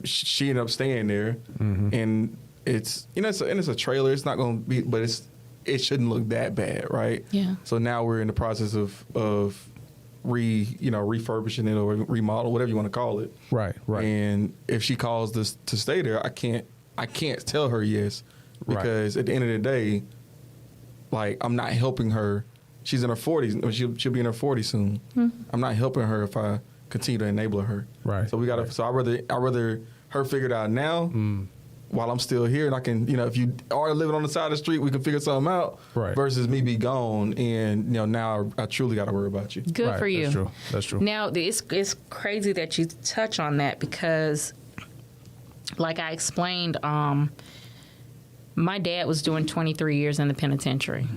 She ended up staying there, and it's it's a trailer. It's not going to be, but it shouldn't look that bad, right? Yeah. So now we're in the process of refurbishing it or remodel, whatever you want to call it. Right. Right. And if she calls this to stay there, I can't tell her yes because at the end of the day, like I'm not helping her. She's in her 40s. She'll be in her 40s soon. I'm not helping her if I continue to enable her. Right. So we gotta. So I rather her figure it out now while I'm still here, and I can. You know, if you are living on the side of the street, we can figure something out. Right. Versus me be gone, and now I truly got to worry about you. Good Right, for you. That's true. That's true. Now, it's crazy that you touch on that because, like I explained, my dad was doing 23 years in the penitentiary.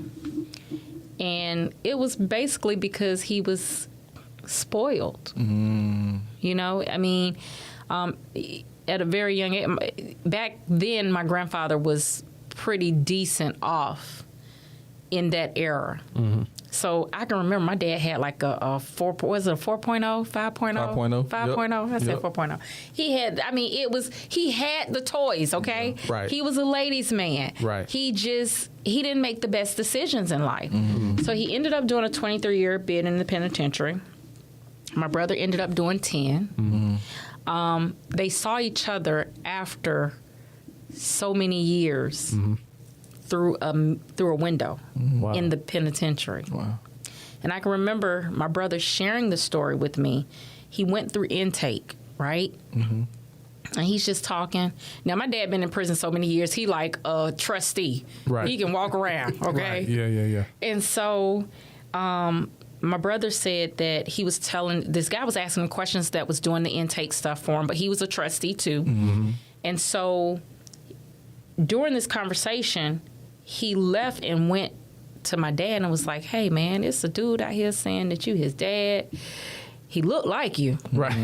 And it was basically because he was spoiled. You know, I mean, at a very young age, back then, my grandfather was pretty decent off in that era. So I can remember my dad had like a 4.0, 5.0? 5.0. 5.0. I said 4.0. He had the toys, okay? Right. He was a ladies' man. Right. He didn't make the best decisions in life. So he ended up doing a 23-year bid in the penitentiary. My brother ended up doing 10. They saw each other after so many years through a window in the penitentiary. Wow. And I can remember my brother sharing the story with me. He went through intake, right? And he's just talking. Now, my dad been in prison so many years, he like a trustee. Right. He can walk around, okay? Right. Yeah. And so my brother said that he was telling, this guy was asking him questions that was doing the intake stuff for him, but he was a trustee too. And so during this conversation, he left and went to my dad and was like, hey, man, it's a dude out here saying that you his dad. He looked like you. Right.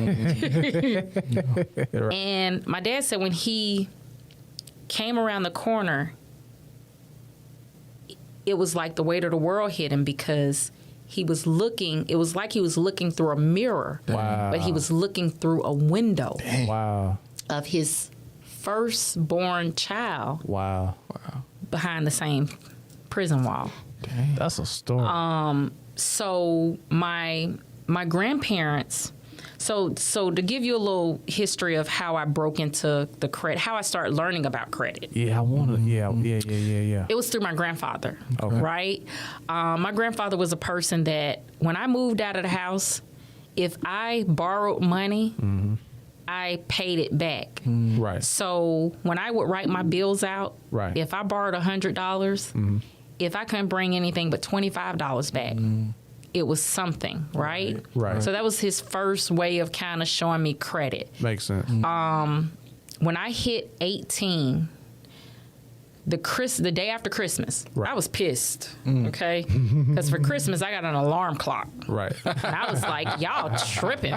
And my dad said when he came around the corner, it was like the weight of the world hit him because he was looking, it was like he was looking through a mirror. Wow. But he was looking through a window Wow. of his firstborn child Wow. behind the same prison wall. That's a story. So my grandparents, so to give you a little history of how I broke into the credit, how I started learning about credit. Yeah, I want to. Yeah. It was through my grandfather, Okay. right? My grandfather was a person that when I moved out of the house, if I borrowed money, I paid it back. Right. So when I would write my bills out, Right. if I borrowed $100, if I couldn't bring anything but $25 back, it was something, right? Right. So that was his first way of kind of showing me credit. Makes sense. When I hit 18, the day after Christmas, Right. I was pissed, okay? Because for Christmas, I got an alarm clock. Right. And I was like, y'all tripping.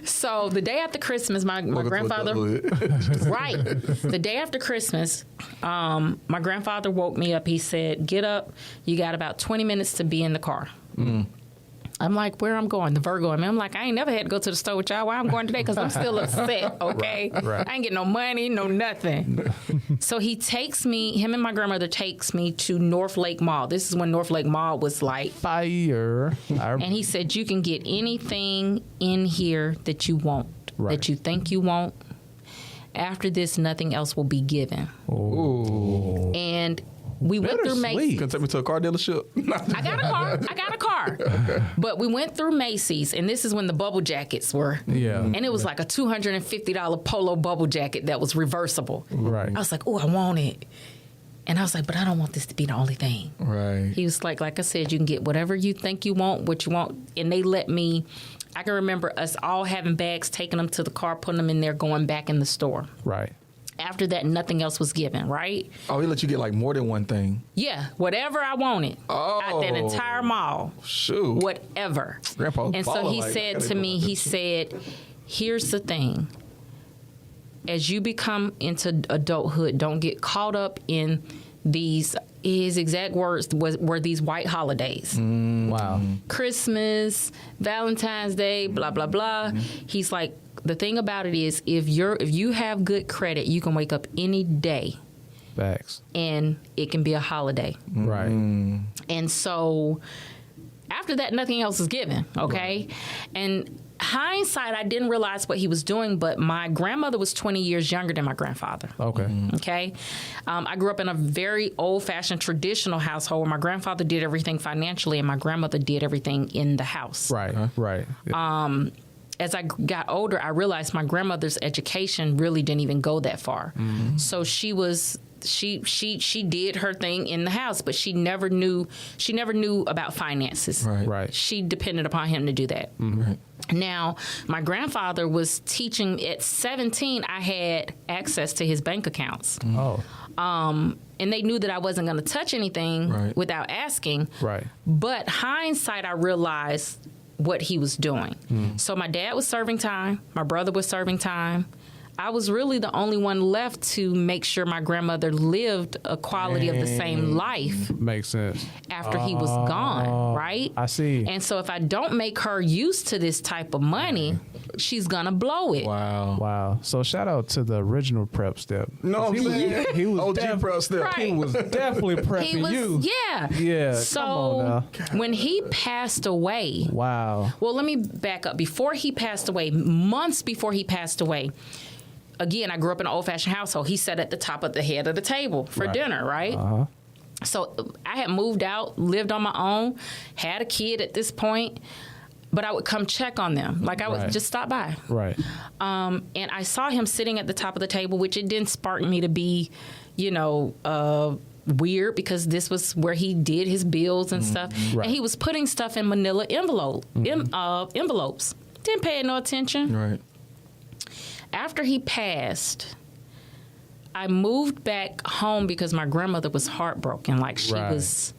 So the day after Christmas, my grandfather... Right. The day after Christmas, my grandfather woke me up. He said, get up. You got about 20 minutes to be in the car. I'm like, where I'm going? The Virgo. I'm like, I ain't never had to go to the store with y'all. Why I'm going today? Because I'm still upset, okay? Right. I ain't getting no money, no nothing. So he takes me, him and my grandmother takes me to North Lake Mall. This is when North Lake Mall was like... Fire. And he said, you can get anything in here that you want, Right. that you think you want. After this, nothing else will be given. Oh. And We went through Macy's. Can you take me to a car dealership? I got a car. But we went through Macy's, and this is when the bubble jackets were. Yeah. And it was like a $250 polo bubble jacket that was reversible. Right. I was like, oh, I want it. And I was like, but I don't want this to be the only thing. Right. He was like I said, you can get whatever you think you want, what you want. And they let me, I can remember us all having bags, taking them to the car, putting them in there, going back in the store. Right. After that, nothing else was given, right? Oh, he let you get like more than one thing. Yeah, whatever I wanted. Out that entire mall. Shoot. Whatever. Grandpa was And so balling he like said that. to me, he said, here's the thing. As you become into adulthood, don't get caught up in these, his exact words were these white holidays. Wow. Christmas, Valentine's Day, blah, blah, blah. He's like, the thing about it is, if you have good credit, you can wake up any day Facts. and it can be a holiday. Right. And so after that, nothing else is given, okay? Right. And hindsight, I didn't realize what he was doing, but my grandmother was 20 years younger than my grandfather. Okay. Okay? I grew up in a very old-fashioned, traditional household where my grandfather did everything financially and my grandmother did everything in the house. Right. Right. As I got older, I realized my grandmother's education really didn't even go that far. So she was... She did her thing in the house, but she never knew about finances. Right. Right. She depended upon him to do that. Right. Now, my grandfather was teaching at 17. I had access to his bank accounts. Oh. And they knew that I wasn't going to touch anything without asking. Right. But hindsight, I realized what he was doing. So my dad was serving time. My brother was serving time. I was really the only one left to make sure my grandmother lived a quality of the same life. Makes sense. After he was gone, right? I see. And so if I don't make her used to this type of money, she's going to blow it. Wow. Wow. So shout out to the original prep step. No, I'm saying He was OG prep step. Right. He was definitely prepping He was, you. yeah. Yeah. So come on now. when he passed away, Wow. well, let me back up. Before he passed away, months before he passed away, again, I grew up in an old-fashioned household. He sat at the top of the head of the table for dinner, right? Uh-huh. So I had moved out, lived on my own, had a kid at this point, but I would come check on them. Like I would just stop by. Right. And I saw him sitting at the top of the table, which it didn't spark me to be, weird, because this was where he did his bills and stuff. Right. And he was putting stuff in manila envelopes. Didn't pay no attention. Right. After he passed, I moved back home because my grandmother was heartbroken. Like she was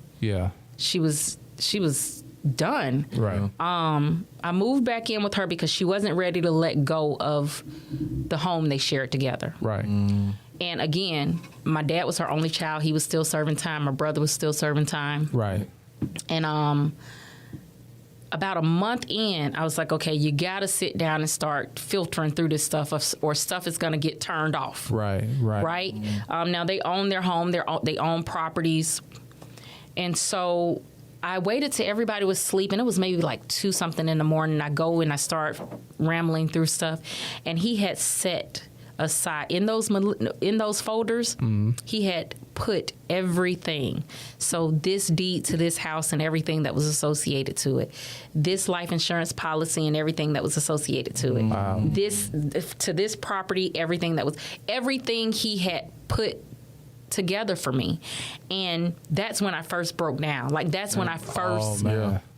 done. Right. I moved back in with her because she wasn't ready to let go of the home they shared together. Right. And again, my dad was her only child. He was still serving time. My brother was still serving time. Right. And about a month in, I was like, okay, you got to sit down and start filtering through this stuff, or stuff is going to get turned off. Right. Right. Right? Now, they own their home. They own properties. And so I waited till everybody was sleeping. It was maybe like 2-something in the morning. I go and I start rambling through stuff. And he had set aside, in those folders, he had put everything. So this deed to this house and everything that was associated to it. This life insurance policy and everything that was associated to it. Wow. This to this property, everything he had put together for me. And that's when I first broke down. Like that's when I first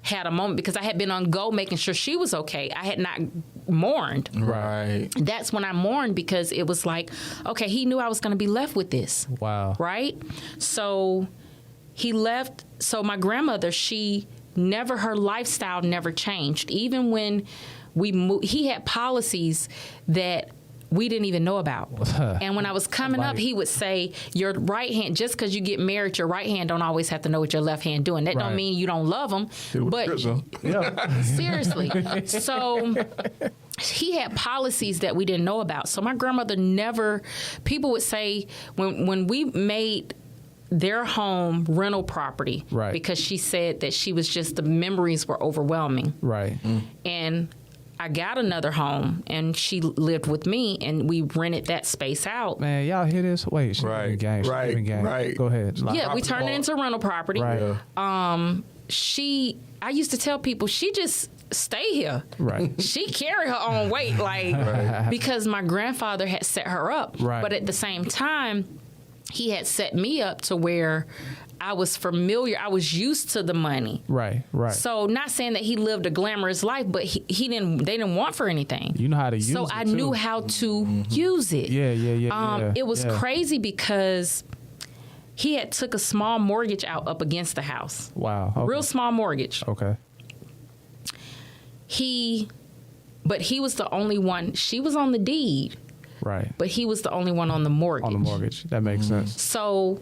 had a moment, because I had been on go making sure she was okay. I had not mourned. Right. That's when I mourned, because it was like, okay, he knew I was going to be left with this. Wow. Right? So he left. So my grandmother, her lifestyle never changed. Even when we moved, he had policies that we didn't even know about. And when I was coming up, he would say, your right hand, just because you get married, your right hand don't always have to know what your left hand doing. That don't mean you don't love them. But seriously. So he had policies that we didn't know about. So my grandmother people would say, when we made their home rental property, because she said that the memories were overwhelming. Right. And I got another home, and she lived with me, and we rented that space out. Man, y'all hear this? Wait, she Right, giving game. She right, giving game. right. Go ahead. Yeah, we turned it into rental property. Right. Yeah. I used to tell people, she just stay here. Right. She carry her own weight, like, because my grandfather had set her up. Right. But at the same time, he had set me up to where I was familiar. I was used to the money. Right. So not saying that he lived a glamorous life, but he didn't. They didn't want for anything. You know how to use it. So I too. knew how to use it. Yeah. It was yeah. crazy because he had took a small mortgage out up against the house. Wow. Okay. Real small mortgage. Okay. But he was the only one. She was on the deed, Right. but he was the only one on the mortgage. On the mortgage. That makes sense. So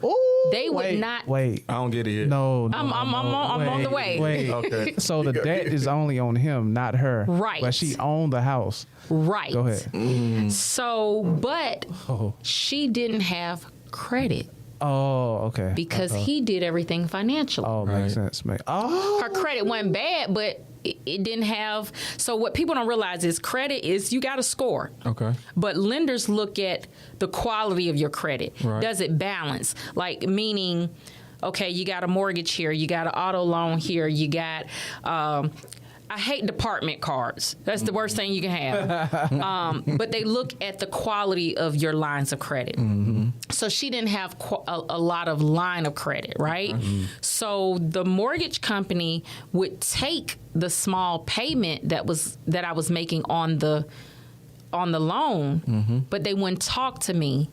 they would not. Wait. I don't get it yet. No. I'm on the way. Wait. Okay. So the debt is only on him, not her. Right. But she owned the house. Right. Go ahead. So, but Oh. she didn't have credit Oh, okay. because he did everything financially. Oh, makes sense. Her credit wasn't bad, but it didn't have. So what people don't realize is credit is you got to score. Okay. But lenders look at the quality of your credit. Right. Does it balance? Like, meaning, okay, you got a mortgage here, you got an auto loan here, you got. I hate department cards. That's the worst thing you can have. But they look at the quality of your lines of credit. So she didn't have a lot of line of credit, right? So the mortgage company would take the small payment that I was making on the loan, but they wouldn't talk to me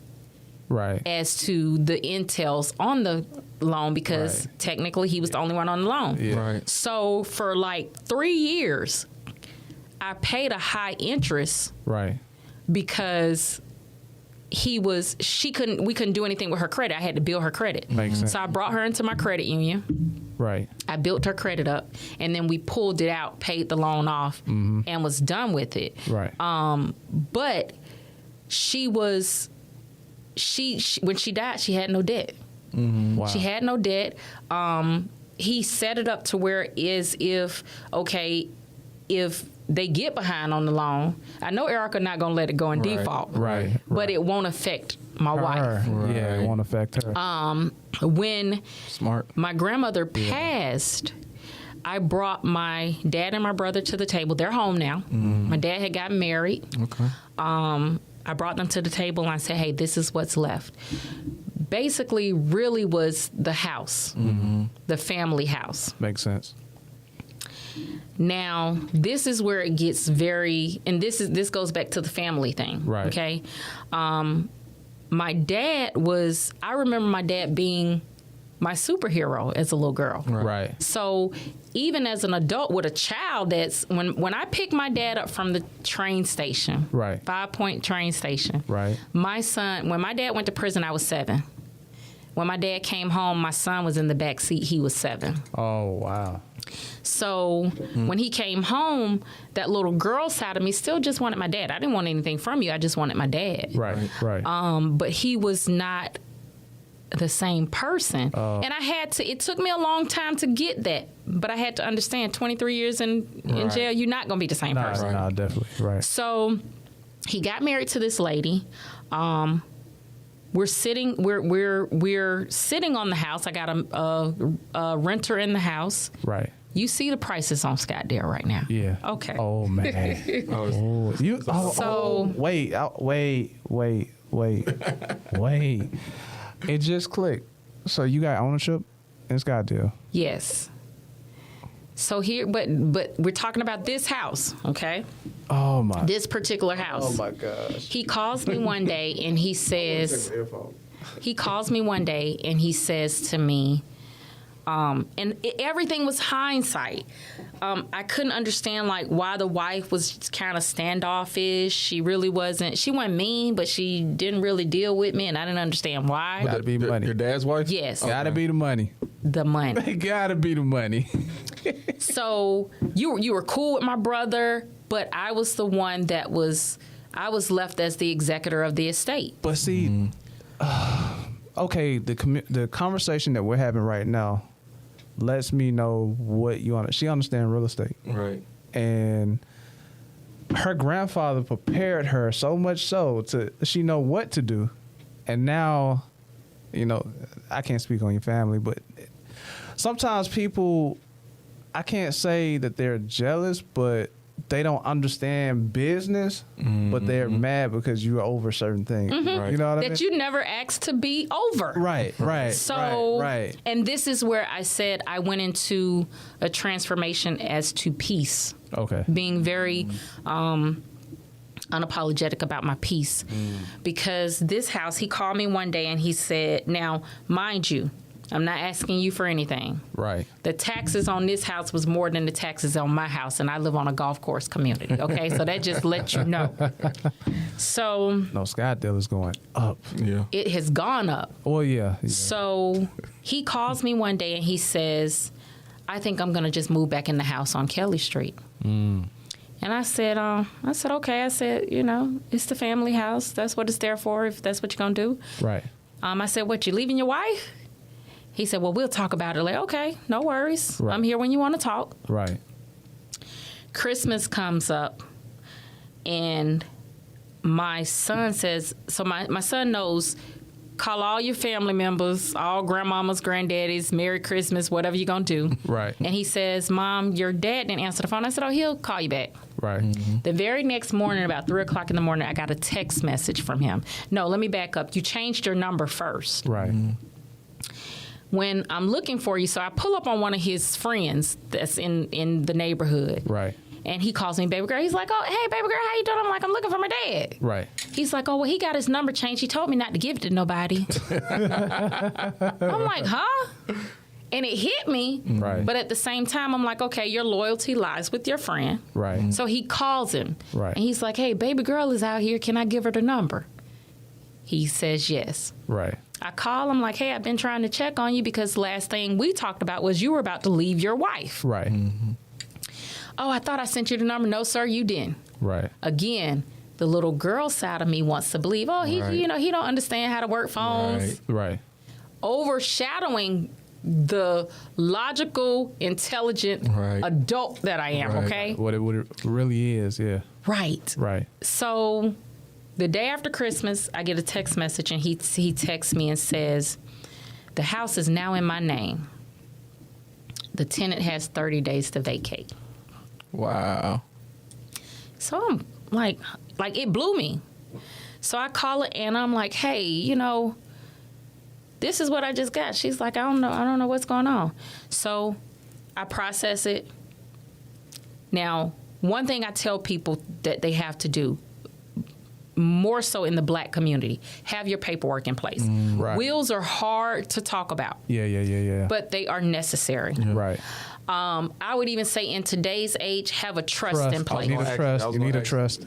Right. as to the entails on the loan because technically he was the only one on the loan. Yeah. Right. So for like 3 years, I paid a high interest Right. because we couldn't do anything with her credit. I had to build her credit. Makes sense. So I brought her into my credit union. Right. I built her credit up, and then we pulled it out, paid the loan off, and was done with it. Right. But she was, she when she died, she had no debt. Wow. She had no debt. He set it up to where if they get behind on the loan, I know Erica not gonna let it go in default. Right. But it won't affect my wife. Her. Yeah, it won't affect her. When Smart. my grandmother passed, I brought my dad and my brother to the table. They're home now. My dad had gotten married. Okay. I brought them to the table and I said, hey, this is what's left. Basically, really was the house, the family house. Makes sense. Now, this is where it gets very, and this goes back to the family thing. Right. Okay. My dad I remember my dad being my superhero as a little girl. Right. So even as an adult with a child, that's when I picked my dad up from the train station, Right. 5 Point train station. Right. My son, when my dad went to prison, I was 7. When my dad came home, my son was in the back seat. He was 7. Oh, wow. So when he came home, that little girl side of me still just wanted my dad. I didn't want anything from you. I just wanted my dad. Right. Right. But he was not the same person. And it took me a long time to get that. But I had to understand 23 years in jail, you're not going to be the same person. No, definitely. Right. So he got married to this lady. We're sitting on the house. I got a renter in the house. Right. You see the prices on Scottsdale right now. Yeah. Okay. Oh man. Wait. It just clicked. So you got ownership in Scottsdale. Yes. So here, but we're talking about this house, okay? Oh my. This particular house. Oh my gosh. He calls me one day and he says, to me, everything was hindsight. I couldn't understand like why the wife was kind of standoffish. She wasn't mean, but she didn't really deal with me, and I didn't understand why. Gotta be money. Your dad's wife? Yes. Gotta be the money. The money. It gotta be the money. So you were cool with my brother, but I was the one I was left as the executor of the estate. But see, okay, the conversation that we're having right now lets me know what you want. She understands real estate, Right. and her grandfather prepared her so much so to she know what to do, and now, you know, I can't speak on your family, but sometimes people, I can't say that they're jealous, but they don't understand business, but they're mad because you're over certain things. Right. You know what I mean? That you never asked to be over. Right. So, right. And this is where I said I went into a transformation as to peace. Okay. Being very unapologetic about my peace. Because this house, he called me one day and he said, now, mind you, I'm not asking you for anything. Right. The taxes on this house was more than the taxes on my house, and I live on a golf course community, okay? So that just lets you know. So No, Scottsdale is going up. Yeah. it has gone up. Oh, yeah. So he calls me one day and he says, I think I'm going to just move back in the house on Kelly Street. And I said, okay. I said, you know, it's the family house. That's what it's there for, if that's what you're going to do. Right. I said, what, you leaving your wife? He said, well, we'll talk about it later. Okay, no worries. Right. I'm here when you want to talk. Right. Christmas comes up, and my son says, so my son knows, call all your family members, all grandmamas, granddaddies, Merry Christmas, whatever you're going to do. Right. And he says, Mom, your dad didn't answer the phone. I said, oh, he'll call you back. Right. The very next morning, about 3 o'clock in the morning, I got a text message from him. No, let me back up. You changed your number first. Right. When I'm looking for you, so I pull up on one of his friends that's in the neighborhood. Right. And he calls me baby girl. He's like, oh, hey, baby girl, how you doing? I'm like, I'm looking for my dad. Right. He's like, oh, well, he got his number changed. He told me not to give it to nobody. I'm like, huh? And it hit me. Right. But at the same time, I'm like, okay, your loyalty lies with your friend. Right. So he calls him. Right. And he's like, hey, baby girl is out here. Can I give her the number? He says yes. Right. I call him like, hey, I've been trying to check on you because last thing we talked about was you were about to leave your wife. Right. Oh, I thought I sent you the number. No, sir, you didn't. Right. Again, the little girl side of me wants to believe, oh, he don't understand how to work phones. Right. Right. Overshadowing the logical, intelligent Right. adult that I am, Right. okay? What it really is, yeah. Right. Right. So the day after Christmas, I get a text message, and he texts me and says, the house is now in my name. The tenant has 30 days to vacate. Wow. So I'm like it blew me. So I call it, and I'm like, hey, you know, this is what I just got. She's like, I don't know what's going on. So I process it. Now, one thing I tell people that they have to do, more so in the black community, have your paperwork in place. Right. Wills are hard to talk about, Yeah. but they are necessary. Right. I would even say in today's age, have a trust in place. You need a trust. I was You need gonna a trust.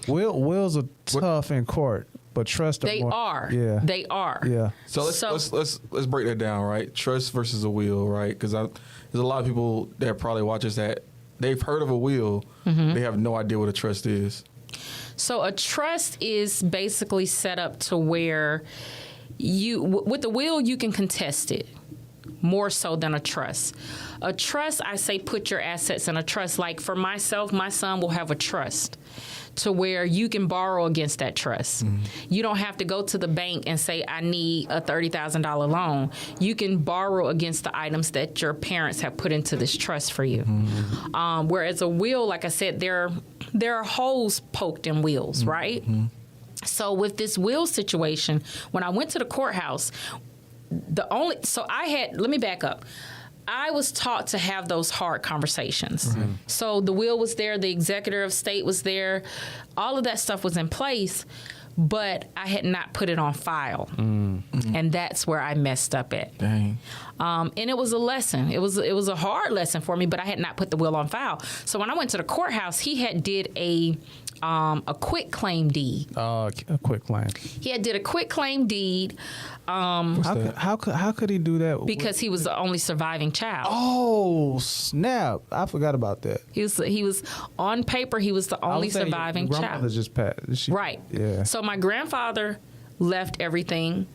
Wills are tough in court, but trust They more, are. Yeah. They are. Yeah. So let's break that down, right? Trust versus a will, right? Because there's a lot of people that probably watch us that they've heard of a will, they have no idea what a trust is. So a trust is basically set up to where with the will, you can contest it more so than a trust. A trust, I say, put your assets in a trust. Like for myself, my son will have a trust to where you can borrow against that trust. You don't have to go to the bank and say, I need a $30,000 loan. You can borrow against the items that your parents have put into this trust for you. Whereas a will, like I said, there are holes poked in wills, right? So with this will situation, when I went to the courthouse, let me back up. I was taught to have those hard conversations. So the will was there, the executor of state was there, all of that stuff was in place, but I had not put it on file. And that's where I messed up at. Dang. And it was a lesson. It was a hard lesson for me, but I had not put the will on file. So when I went to the courthouse, he had did a quit claim deed. A quick claim. He had did a quit claim deed. How could he do that? Because he was the only surviving child. Oh snap! I forgot about that. He was on paper. He was the only surviving your child. grandmother just passed. Right. Yeah. So my grandfather left everything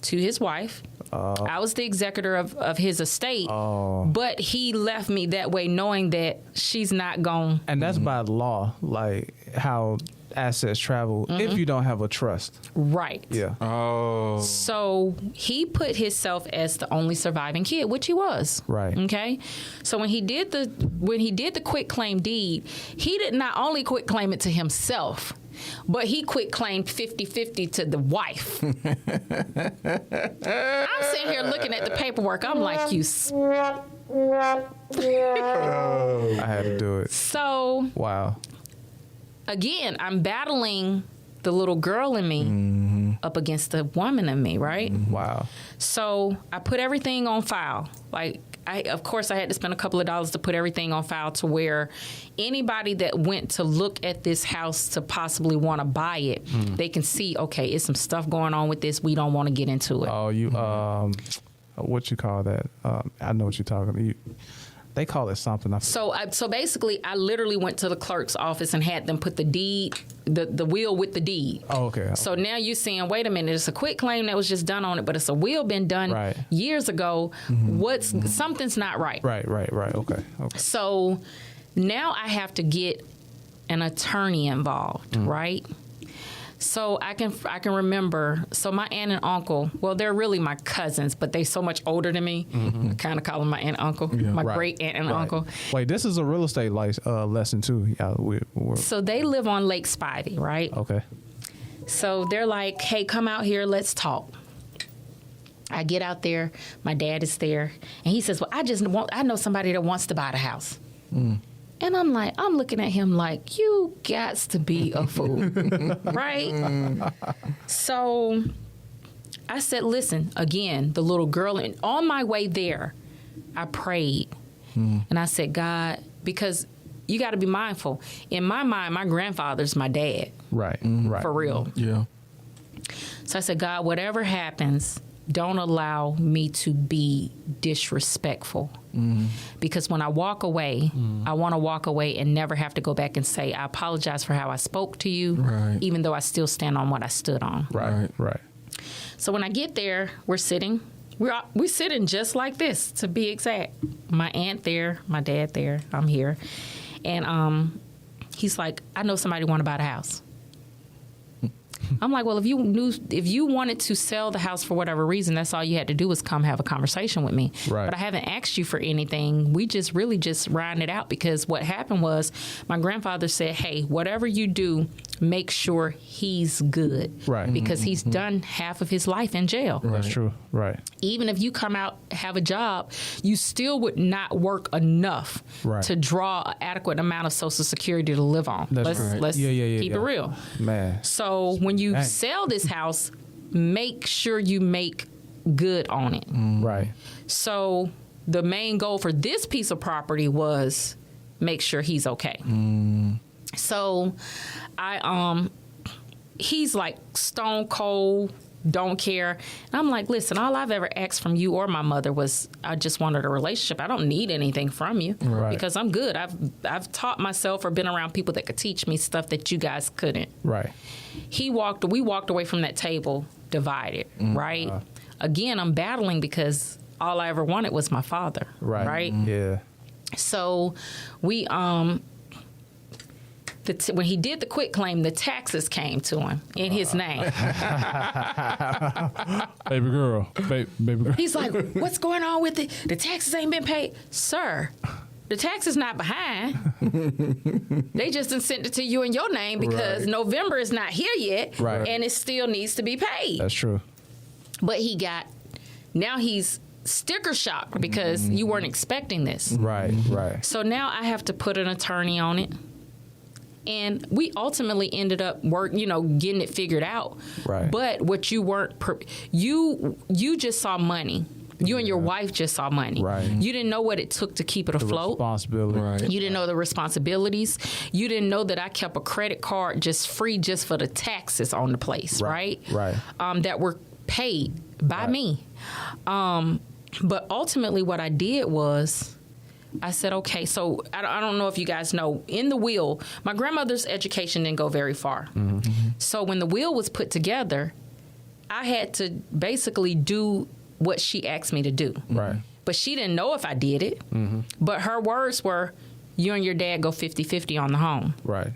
to his wife. I was the executor of his estate, but he left me that way, knowing that she's not gone. And that's by law. Like how assets travel if you don't have a trust. Right. Yeah. Oh. So he put himself as the only surviving kid, which he was. Right. Okay. So when he did the quit claim deed, he did not only quit claim it to himself, but he quit claimed 50-50 to the wife. I'm sitting here looking at the paperwork. I'm like, I had to do it. So Wow. again, I'm battling the little girl in me up against the woman in me, right? Wow. So I put everything on file. Like, of course, I had to spend a couple of dollars to put everything on file to where anybody that went to look at this house to possibly want to buy it, they can see, okay, it's some stuff going on with this. We don't want to get into it. Oh, you what you call that? I know what you're talking about. They call it something. So basically, I literally went to the clerk's office and had them put the deed, the will with the deed. Oh, okay. So now you're saying, wait a minute, it's a quit claim that was just done on it, but it's a will been done years ago. Something's not right. Right. Okay. So now I have to get an attorney involved, right? So I can remember. So my aunt and uncle, well, they're really my cousins, but they so much older than me. I kind of call them my aunt and uncle, my great aunt and uncle. Wait, this is a real estate lesson too. Yeah, so they live on Lake Spivey, right? Okay. So they're like, hey, come out here, let's talk. I get out there, my dad is there, and he says, well, I know somebody that wants to buy the house. And I'm looking at him like, you got to be a fool, right? So I said, listen, again, the little girl, and on my way there, I prayed. And I said, God, because you got to be mindful. In my mind, my grandfather's my dad. Right. For real. Yeah. So I said, God, whatever happens, don't allow me to be disrespectful. Because when I walk away, I want to walk away and never have to go back and say, I apologize for how I spoke to you, even though I still stand on what I stood on. Right. So when I get there, we're sitting just like this, to be exact. My aunt there, my dad there, I'm here. And he's like, I know somebody want to buy the house. I'm like, well, if you wanted to sell the house for whatever reason, that's all you had to do was come have a conversation with me. Right. But I haven't asked you for anything. We just really just riding it out, because what happened was my grandfather said, hey, whatever you do, make sure he's good. Right. Because he's done half of his life in jail. That's true. Right. Even if you come out, have a job, you still would not work enough to draw an adequate amount of Social Security to live on. Let's keep it real. Man. So when you sell this house, make sure you make good on it. Right. So the main goal for this piece of property was make sure he's okay. So he's like stone cold, don't care. And I'm like, listen, all I've ever asked from you or my mother was I just wanted a relationship. I don't need anything from you because I'm good. I've taught myself or been around people that could teach me stuff that you guys couldn't. Right. We walked away from that table divided, right? Again, I'm battling because all I ever wanted was my father, right? Yeah. So we when he did the quit claim, the taxes came to him in his name. Baby girl. He's like, what's going on with it? The taxes ain't been paid. Sir, the tax is not behind. They just done sent it to you in your name because November is not here yet, and it still needs to be paid. That's true. But now he's sticker shock because you weren't expecting this. Right. So now I have to put an attorney on it. And we ultimately ended up getting it figured out. Right. But what you weren't, you just saw money. You and your wife just saw money. Right. You didn't know what it took to keep it afloat. Responsibility. Right. You didn't know the responsibilities. You didn't know that I kept a credit card just free just for the taxes on the place, right? Right. That were paid by me. But ultimately what I did was I said, okay, so I don't know if you guys know, in the will, my grandmother's education didn't go very far. So when the will was put together, I had to basically do what she asked me to do. Right. But she didn't know if I did it. But her words were, you and your dad go 50-50 on the home. Right.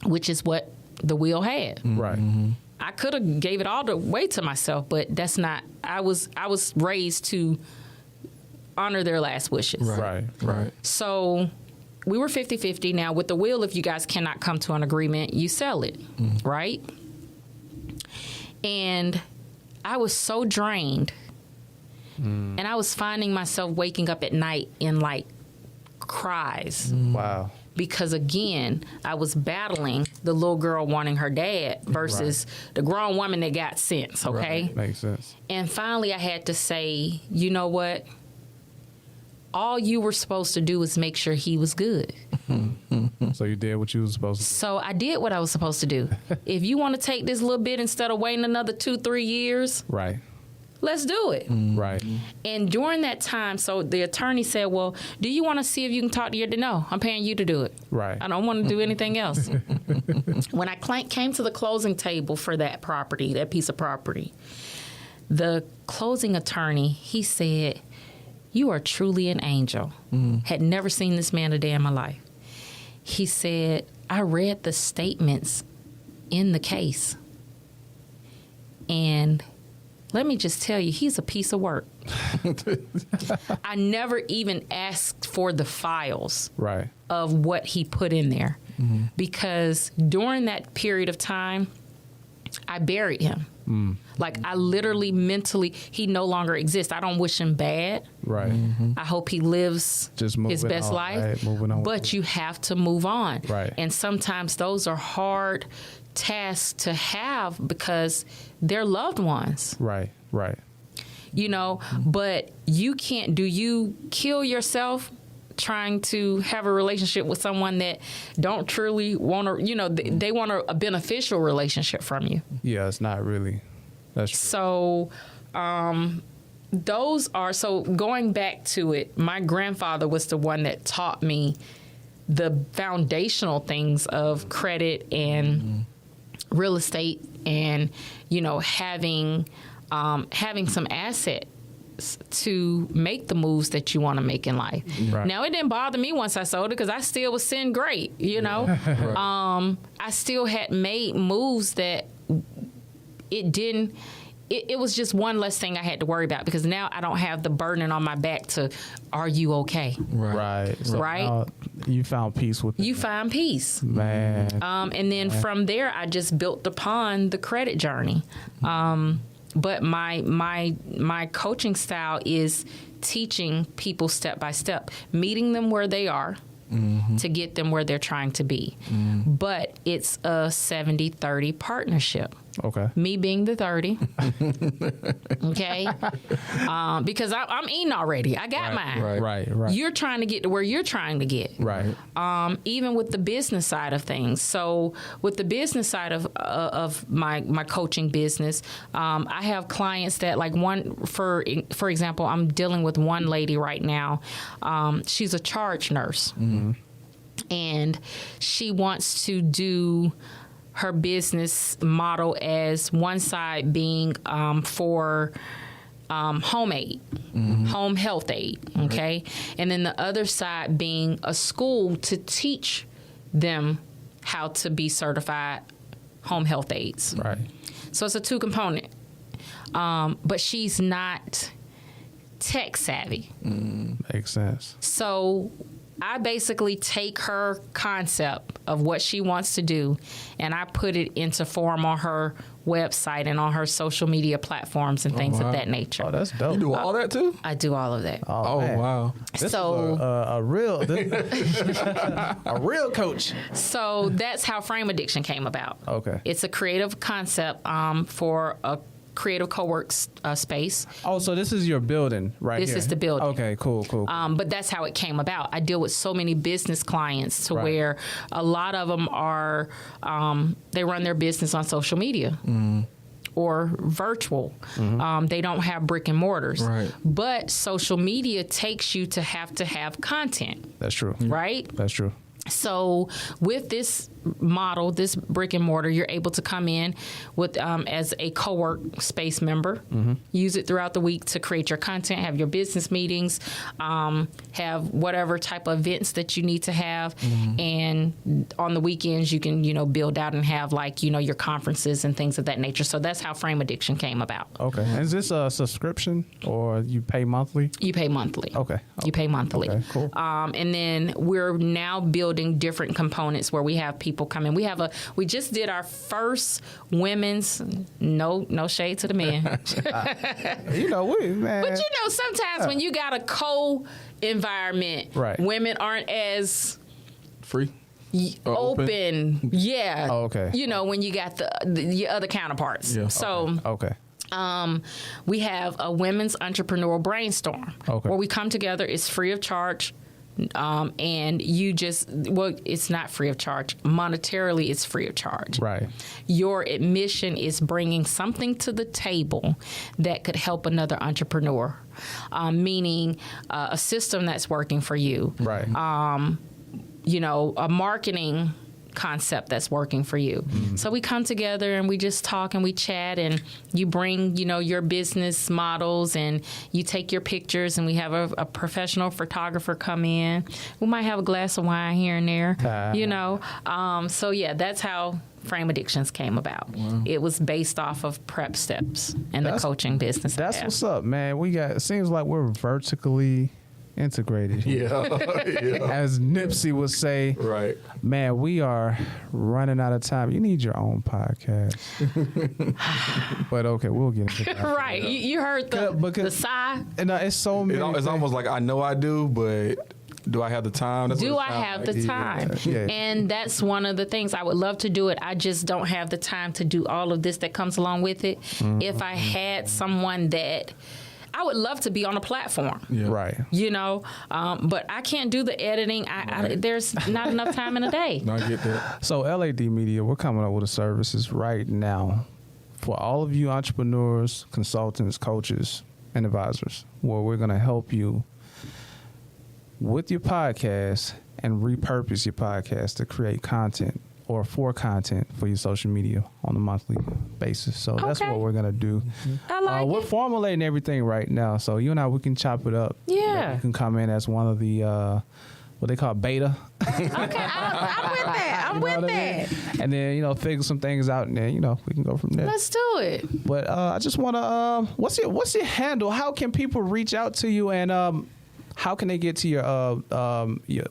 which is what the will had. Right. I could have gave it all the way to myself, but that's not. I was raised to honor their last wishes. Right. So we were 50-50. Now with the will, if you guys cannot come to an agreement, you sell it, right? And I was so drained, and I was finding myself waking up at night in like cries. Wow. Because again, I was battling the little girl wanting her dad versus the grown woman that got sense, okay? Right. Makes sense. And finally I had to say, you know what? All you were supposed to do was make sure he was good. So you did what you was supposed to do. So I did what I was supposed to do. If you want to take this little bit instead of waiting another 2-3 years, Right. let's do it. Right. And during that time, so the attorney said, well, do you want to see if you can talk to your dad? No, I'm paying you to do it. Right. I don't want to do anything else. When I came to the closing table for that property, that piece of property, the closing attorney, he said, you are truly an angel. Had never seen this man a day in my life. He said, I read the statements in the case, and let me just tell you, he's a piece of work. I never even asked for the files Right. of what he put in there because during that period of time, I buried him. Like I literally mentally, he no longer exists. I don't wish him bad. Right. I hope he lives Just his moving best on, life. right, moving on. But you have to move on. Right. And sometimes those are hard tasks to have because they're loved ones. Right. Right. You know, but you can't. Do you kill yourself trying to have a relationship with someone that don't truly want to, you know, they want a beneficial relationship from you? Yeah, it's not really. That's true. So those are, so going back to it, my grandfather was the one that taught me the foundational things of credit and real estate and, you know, having some assets to make the moves that you want to make in life. Right. Now, it didn't bother me once I sold it because I still was sitting great, you know. I still had made moves that it was just one less thing I had to worry about because now I don't have the burden on my back to, are you okay? Right. So Right. now you found peace with You it. find peace. Man. And then from there, I just built upon the credit journey. But my coaching style is teaching people step by step, meeting them where they are to get them where they're trying to be. But it's a 70-30 partnership. Okay. Me being the 30. Okay. Because I'm eating already. I got mine. Right. You're trying to get to where you're trying to get. Right. Even with the business side of things. So with the business side of my coaching business, I have clients that like for example, I'm dealing with one lady right now. She's a charge nurse. And she wants to do her business model as one side being for home aid, home health aid, okay? And then the other side being a school to teach them how to be certified home health aides. Right. So it's a 2-component. But she's not tech savvy. Makes sense. So I basically take her concept of what she wants to do and I put it into form on her website and on her social media platforms and things of that nature. Oh, that's dope. You do all that too? I do all of that. Oh, man. wow. This So- is a real a real coach. So that's how Frame Addiction came about. Okay. It's a creative concept for a creative co-work space. Oh, so this is your building right This here. is the building. Okay, cool. But that's how it came about. I deal with so many business clients to Right. where a lot of them are, they run their business on social media or virtual. They don't have brick and mortars. Right. But social media takes you to have content, That's true. right? That's true. So with this model, this brick and mortar, you're able to come in with as a co-work space member, use it throughout the week to create your content, have your business meetings, have whatever type of events that you need to have, and on the weekends you can build out and have your conferences and things of that nature. So that's how Frame Addiction came about. Okay. And is this a subscription or you pay monthly? You pay monthly. Okay. You pay monthly. Okay, cool. And then we're now building different components where we have people come in. We just did our first women's, no shade to the men. Man. But sometimes when you got a co-environment, right, women aren't as free. Open. Yeah. Oh, okay. When you got the other counterparts. Yeah. So okay. We have a women's entrepreneurial brainstorm where we come together. It's free of charge. And it's not free of charge. Monetarily, it's free of charge. Right. Your admission is bringing something to the table that could help another entrepreneur, meaning a system that's working for you. Right. A marketing concept that's working for you. So we come together and we just talk and we chat, and you bring, your business models and you take your pictures, and we have a professional photographer come in. We might have a glass of wine here and there, So yeah, that's how Frame Addictions came about. Wow. It was based off of prep steps and the coaching business. That's what's up, man. It seems like we're vertically integrated. As Nipsey would say, right, man, we are running out of time. You need your own podcast. But okay, we'll get into that. Right. You heard the sigh? And it's so many. It's almost like I know I do, but do I have the time? Do I have the time? Yeah. And that's one of the things. I would love to do it. I just don't have the time to do all of this that comes along with it. If I had someone that I would love to be on a platform. Yeah. Right. But I can't do the editing. There's not enough time in a day. No, I get that. So LAD Media, we're coming up with a services right now for all of you entrepreneurs, consultants, coaches, and advisors, where we're going to help you with your podcast and repurpose your podcast to create content or for content for your social media on a monthly basis. So that's what we're going to do. I like we're formulating everything right now. So you and I, we can chop it up. Yeah. You can come in as one of the, what they call beta. Okay, I'm with that. I'm with that. And then, figure some things out, and then, we can go from there. Let's do it. But I just want to, what's your handle? How can people reach out to you, and how can they get to your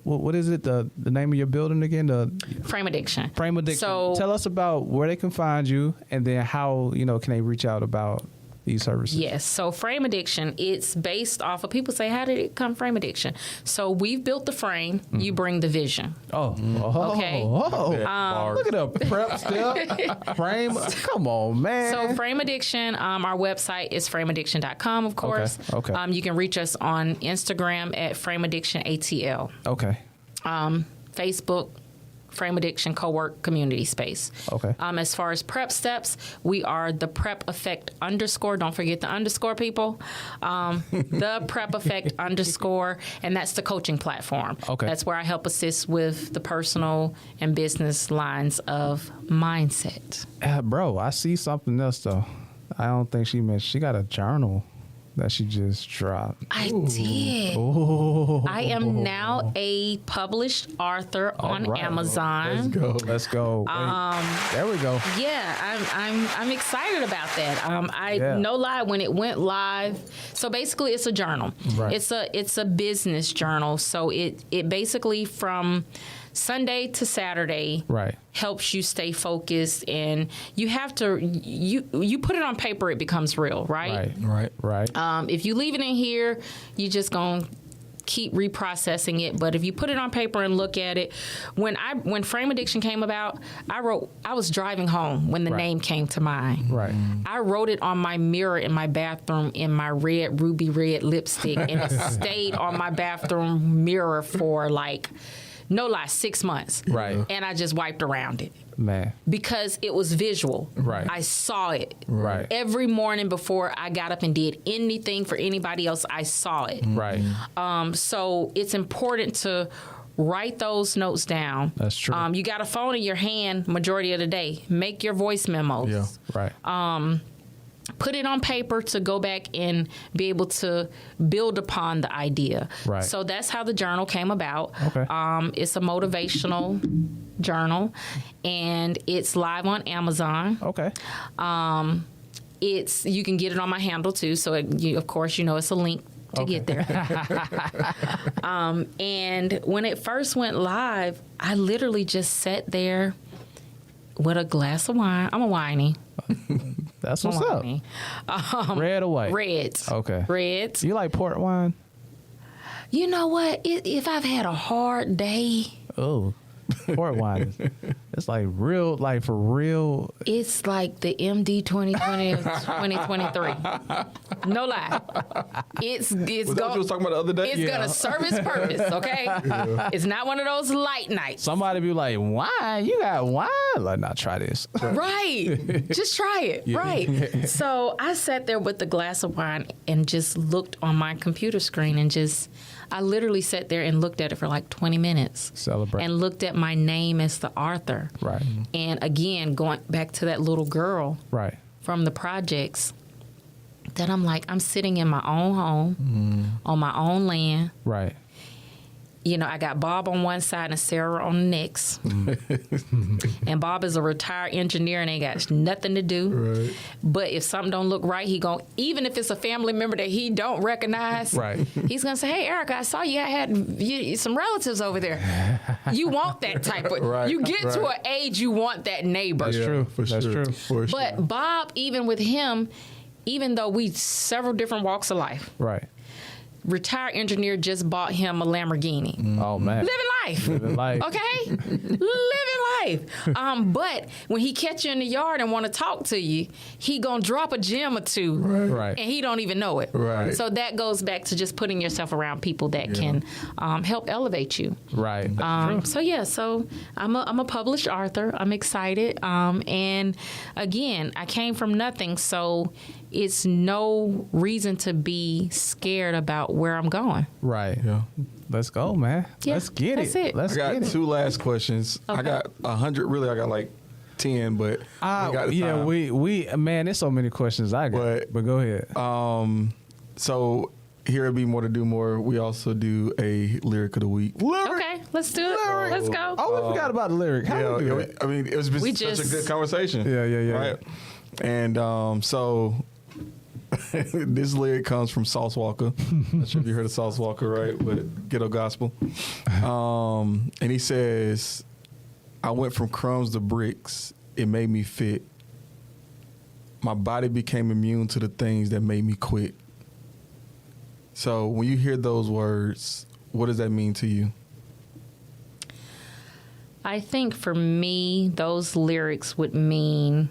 what is it, the name of your building again? The Frame Addiction. Frame Addiction. So tell us about where they can find you, and then how can they reach out about these services? Yes. So Frame Addiction, it's based off of, people say, how did it come Frame Addiction? So we've built the frame. You bring the vision. Okay. Look at the prep step. Frame. Come on, man. So Frame Addiction, our website is frameaddiction.com, of course. Okay. You can reach us on Instagram at Frame Addiction ATL. Okay. Facebook, Frame Addiction Co-work Community Space. Okay. As far as prep steps, we are the Prep Effect _. Don't forget the underscore, people. The Prep Effect _, and that's the coaching platform. Okay. That's where I help assist with the personal and business lines of mindset. Bro, I see something else though. I don't think she mentioned. She got a journal that she just dropped. I did. Oh. I am now a published author on Amazon. Let's go. There we go. Yeah, I'm excited about that. No lie, when it went live, so basically it's a journal. Right. It's a business journal. So it basically from Sunday to Saturday helps you stay focused, and you have to you put it on paper, it becomes real, right? Right. If you leave it in here, you just gonna keep reprocessing it. But if you put it on paper and look at it, when Frame Addiction came about, I was driving home when the name came to mind. Right. I wrote it on my mirror in my bathroom in my ruby red lipstick, and it stayed on my bathroom mirror for no lie, 6 months. Right. And I just wiped around it. Man. Because it was visual. Right. I saw it. Right. Every morning before I got up and did anything for anybody else, I saw it. Right. So it's important to Write those notes down. That's true. You got a phone in your hand majority of the day. Make your voice memos. Yeah. Right. Put it on paper to go back and be able to build upon the idea. Right. So that's how the journal came about. Okay. It's a motivational journal, and it's live on Amazon. Okay. You can get it on my handle too. So of course, it's a link to get there. And when it first went live, I literally just sat there with a glass of wine. I'm a winey. That's what's up. Red or white? Reds. Okay. Reds. You like port wine? You know what? If I've had a hard day, Oh, port wine. It's like real, like for real. it's like the MD 2020 of 2023. No lie. It's Was that what you was talking about the other day? It's gonna serve its purpose, okay? It's not one of those light nights. Somebody be like, wine? You got wine? Like, nah, try this. Right. Just try it. Right. So I sat there with the glass of wine and just looked on my computer screen and I literally sat there and looked at it for like 20 minutes. Celebrate. And looked at my name as the author. Right. And again, going back to that little girl Right. from the projects, that I'm like, I'm sitting in my own home, on my own land. Right. I got Bob on one side and Sarah on the next. And Bob is a retired engineer and ain't got nothing to do. Right. But if something don't look right, even if it's a family member that he don't recognize, Right. he's gonna say, "Hey, Erica, I saw you had some relatives over there." You want that type of. Right, You get to an age you want that neighbor. That's true. For That's sure. true. For sure. But Bob, even with him, even though we several different walks of life, Right. retired engineer just bought him a Lamborghini. Oh, man. Living life. Living life. Okay? Living life. But when he catch you in the yard and want to talk to you, he gonna drop a gem or two. Right. And he don't even know it. Right. So that goes back to just putting yourself around people that can help elevate you. Right. So I'm a published author. I'm excited. And again, I came from nothing, so it's no reason to be scared about where I'm going. Right. Yeah. Let's go, man. Yeah, Let's get that's it. it. Let's I got get it. 2 last questions. I Okay. got 100. Really, I got like 10, but we got Yeah, time. we man, there's so many questions I got. But go ahead. So here at Be More to Do More, we also do a lyric of the week. Okay, let's do it. Let's go. Oh, we forgot about the lyric. How do we do that? I mean, it was We such a just- good conversation. Yeah. Right. And so this lyric comes from Sauce Walker. Not sure if you heard of Sauce Walker, right? But Ghetto Gospel. And he says, "I went from crumbs to bricks. It made me fit. My body became immune to the things that made me quit." So when you hear those words, what does that mean to you? I think for me, those lyrics would mean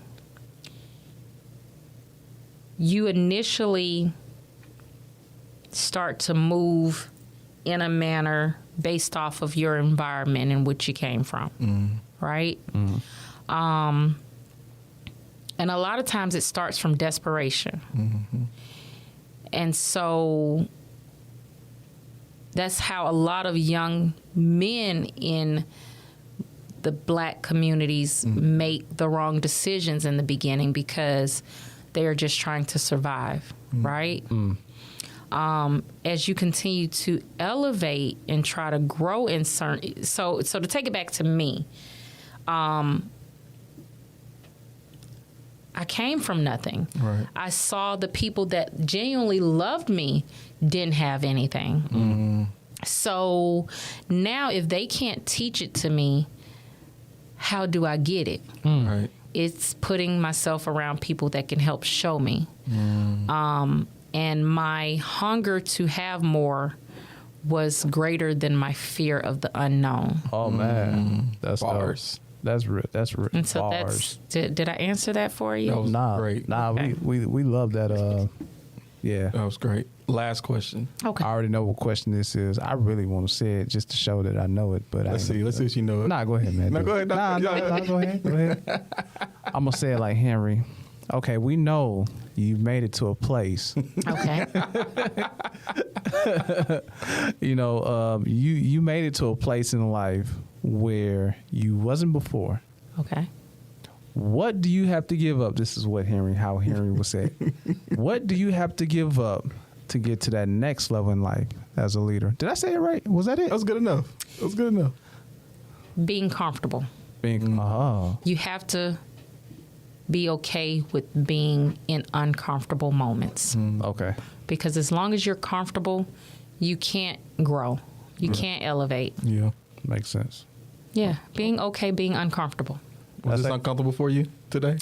you initially start to move in a manner based off of your environment in which you came from, right? And a lot of times it starts from desperation. And so that's how a lot of young men in the Black communities make the wrong decisions in the beginning because they are just trying to survive, right? As you continue to elevate and try to grow in certain, so to take it back to me, I came from nothing. Right. I saw the people that genuinely loved me didn't have anything. So now if they can't teach it to me, how do I get it? Right. It's putting myself around people that can help show me. And my hunger to have more was greater than my fear of the unknown. Oh man, that's Bars. dope. That's real. That's real. And so Bars. did I answer that for you? That was great. Nah, Okay. we love that. Yeah. That was great. Last question. Okay. I already know what question this is. I really want to say it just to show that I know it, but Let's see if you know it. Nah, go ahead, man. No, Do go it. ahead. Nah, go ahead. Go ahead. I'm gonna say it like Henry. Okay, we know you've made it to a place. Okay. You made it to a place in life where you wasn't before. Okay. What do you have to give up? This is how Henry was said. What do you have to give up to get to that next level in life as a leader? Did I say it right? Was that it? That was good enough. Being comfortable. You You have to be okay with being in uncomfortable moments. okay. Because as long as you're comfortable, you can't grow. You can't elevate. Yeah. Makes sense. Yeah. Being okay, being uncomfortable. Was this uncomfortable for you today?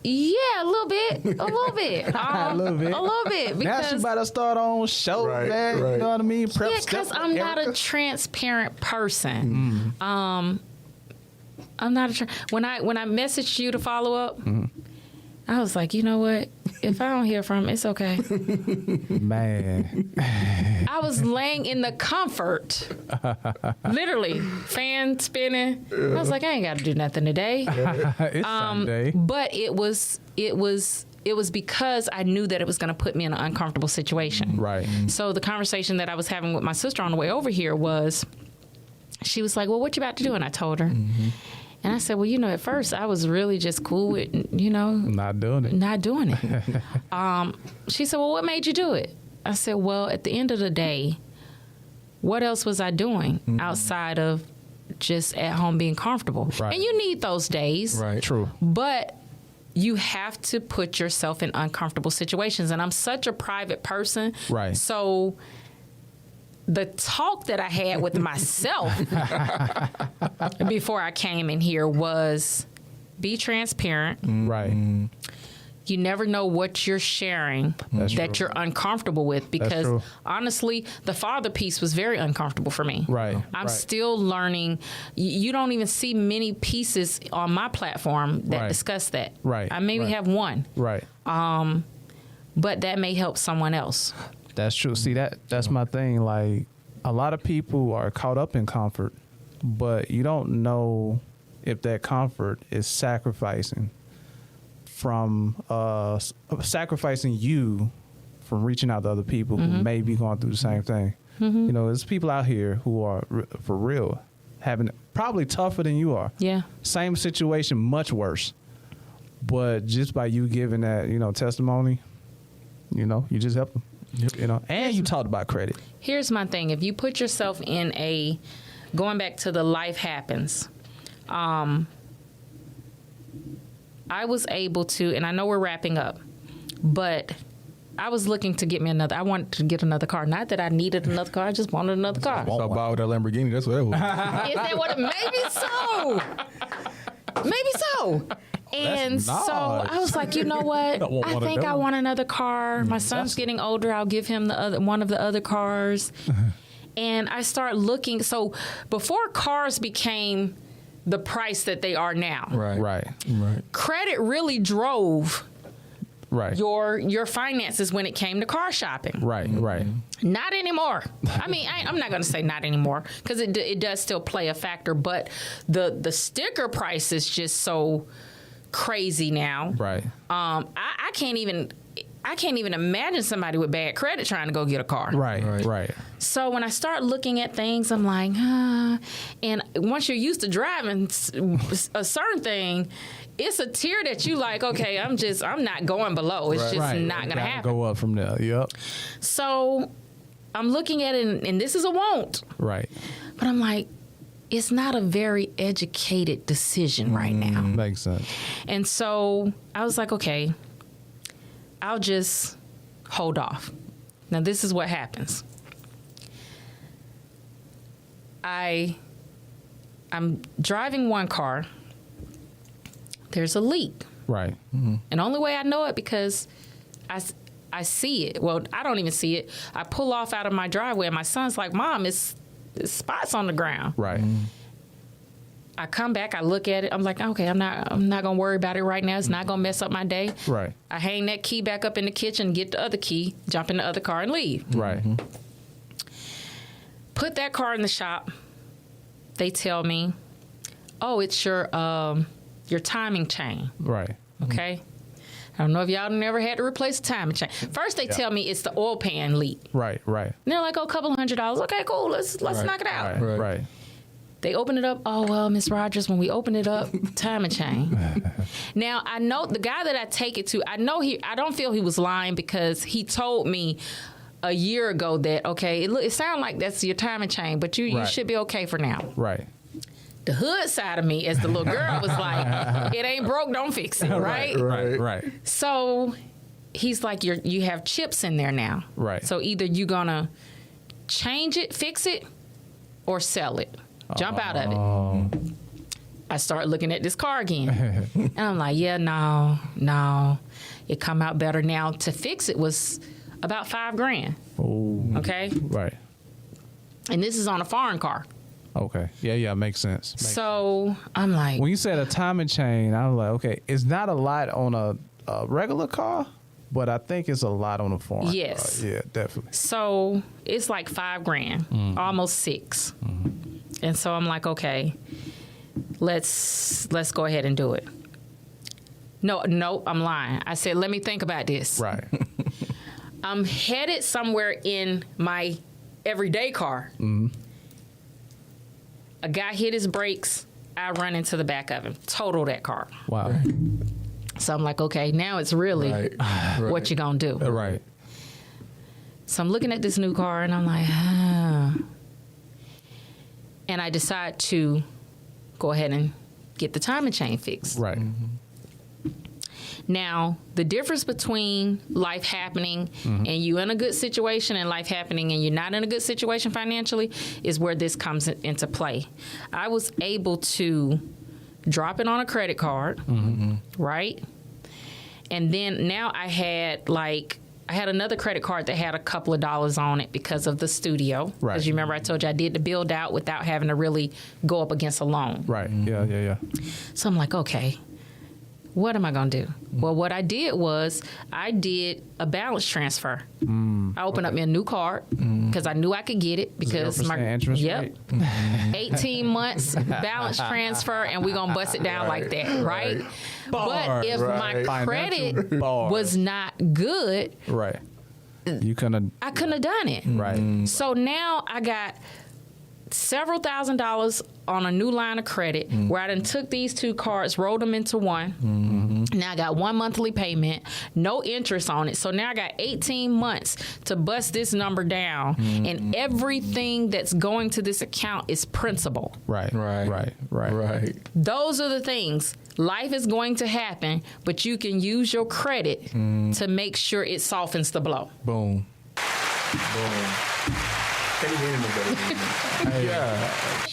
Yeah, a little bit. A little bit. A little bit. A little bit. Now she Because about to start on show, Right, man. right. You know what I mean? Prep yeah, step because I'm not a Erica. transparent person. I'm not when I messaged you to follow up, I was like, you know what? If I don't hear from him, it's okay. Man. I was laying in the comfort, literally fan spinning. I was like, I ain't got to do nothing today. It's Sunday. But it was because I knew that it was going to put me in an uncomfortable situation. Right. So the conversation that I was having with my sister on the way over here was, she was like, well, what you about to do? And I told her. And I said, well, at first I was really just cool with, Not doing it. not doing it. She said, well, what made you do it? I said, well, at the end of the day, what else was I doing outside of just at home being comfortable? Right. And you need those days. Right. True. But you have to put yourself in uncomfortable situations. And I'm such a private person. Right. So the talk that I had with myself before I came in here was be transparent. Right. You never know what you're sharing That's that true. you're uncomfortable with, because true. honestly, the father piece was very uncomfortable for me. Right. I'm Right. still learning. You don't even see many pieces on my platform that Right. discuss that. Right. I maybe Right. have one, Right. but that may help someone else. That's true. See, that's my thing. Like, a lot of people are caught up in comfort, but you don't know if that comfort is sacrificing you from reaching out to other people who may be going through the same thing. There's people out here who are for real having it probably tougher than you are. Yeah. Same situation, much worse. But just by you giving that, testimony, you just help them. And you talked about credit. Here's my thing. If you put yourself in going back to the life happens, I was able to, and I know we're wrapping up, but I was looking to get me I wanted to get another car. Not that I needed another car, I just wanted another car. So I bought that Lamborghini. That's what that was. Is that what it? Maybe so. Maybe so. And so I was like, you know what? I think I want another car. My son's getting older. I'll give him one of the other cars. And I start looking. So before cars became the price that they are now, Right. credit really drove Right. your finances when it came to car shopping. Right. Not anymore. I mean, I'm not going to say not anymore, because it does still play a factor. But the sticker price is just so crazy now. Right. I can't even imagine somebody with bad credit trying to go get a car. Right. So when I start looking at things, I'm like, and once you're used to driving a certain thing, it's a tier that you like, okay, I'm not going below. It's just not going to happen. Go up from there. Yep. So I'm looking at it, and this is a won't. Right. But I'm like, it's not a very educated decision right now. Makes sense. And so I was like, okay, I'll just hold off. Now, this is what happens. I'm driving one car. There's a leak. Right. And the only way I know it, because I see it. Well, I don't even see it. I pull off out of my driveway, and my son's like, Mom, it's spots on the ground. Right. I come back, I look at it. I'm like, okay, I'm not gonna worry about it right now. It's not gonna mess up my day. Right. I hang that key back up in the kitchen, get the other key, jump in the other car, and leave. Right. Put that car in the shop. They tell me, oh, it's your timing chain. Right. Okay. I don't know if y'all never had to replace a timing chain. First, they tell me it's the oil pan leak. Right. And they're like, oh, $200. Okay, cool. Let's knock it out. Right. They open it up. Oh, well, Miss Rogers, when we open it up, timing chain. Now, I know the guy that I take it to, I don't feel he was lying because he told me a year ago that, okay, it sounds like that's your timing chain, but you should be okay for now. Right. The hood side of me, as the little girl, was like, it ain't broke, don't fix it, right? Right. So he's like, you have chips in there now. Right. So either you're going to change it, fix it, or sell it. Jump out of it. I start looking at this car again. And I'm like, yeah, no. It come out better now. To fix it was about $5,000. Oh. Okay? Right. And this is on a foreign car. Okay. Yeah, makes sense. So I'm like, When you said a timing chain, I was like, okay, it's not a lot on a regular car, but I think it's a lot on a foreign Yes. car. Yeah, definitely. so it's like $5,000, almost $6,000. And so I'm like, okay, let's go ahead and do it. No, I'm lying. I said, let me think about this. Right. I'm headed somewhere in my everyday car. A guy hit his brakes. I run into the back of him. Total that car. Wow. So I'm like, okay, now it's really what you gonna do. Right. So I'm looking at this new car and I'm like, and I decide to go ahead and get the timing chain fixed. Right. Now, the difference between life happening and you in a good situation and life happening and you're not in a good situation financially is where this comes into play. I was able to drop it on a credit card, right? And then now I had another credit card that had a couple of dollars on it because of the studio. Right. Because you remember I told you I did the build out without having to really go up against a loan. Right. Yeah. So I'm like, okay, what am I going to do? Well, what I did was I did a balance transfer. I opened up me a new card because I knew I could get it because 0% interest rate. 18 months balance transfer and we're going to bust it down like that, right? But if my credit was not good, Right. You couldn't. I couldn't have done it. Right. So now I got several $1,000s on a new line of credit where I done took these two cards, rolled them into one. Now I got one monthly payment, no interest on it. So now I got 18 months to bust this number down, and everything that's going to this account is principal. Right. Those are the things. Life is going to happen, but you can use your credit to make sure it softens the blow. Boom.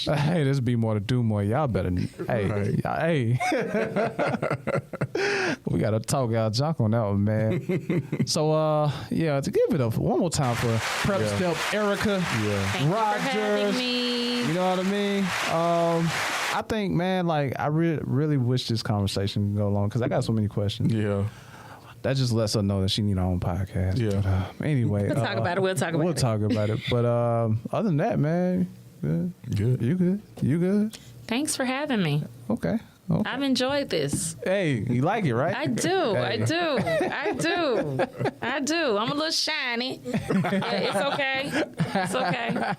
Hey, this be more to do more. Y'all better. Hey. We gotta talk y'all junk on that one, man. So to give it up one more time for Prep Step Erica Thank you for having Rogers. me. You know what I mean? I think, man, like I really wish this conversation could go along because I got so many questions. Yeah. That just lets her know that she need her own podcast. Yeah. But, anyway, We'll talk about it. We'll talk about it. But other than that, man, good. You good? Thanks for having me. Okay. I've enjoyed this. Hey, you like it, right? I do. Hey. I do. I'm a little shiny. It's okay. It's okay.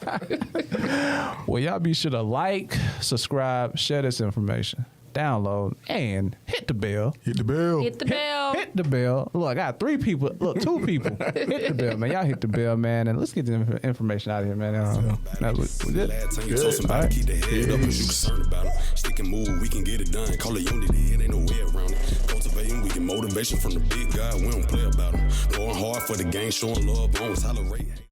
Well, y'all be sure to like, subscribe, share this information, download, and hit the bell. Hit the bell. Hit the bell. Hit the bell. Look, I got 3 people. Look, 2 people. Hit the bell, man. Y'all hit the bell, man. And let's get the information out of here, man. We good? Last time you told somebody, keep their head up, cause you concerned about them. Stick and move, we can get it done. Call it unity, it ain't no way around it. Cultivating, we get motivation from the big guy, we don't play about them. Going hard for the game, showing love, always tolerate.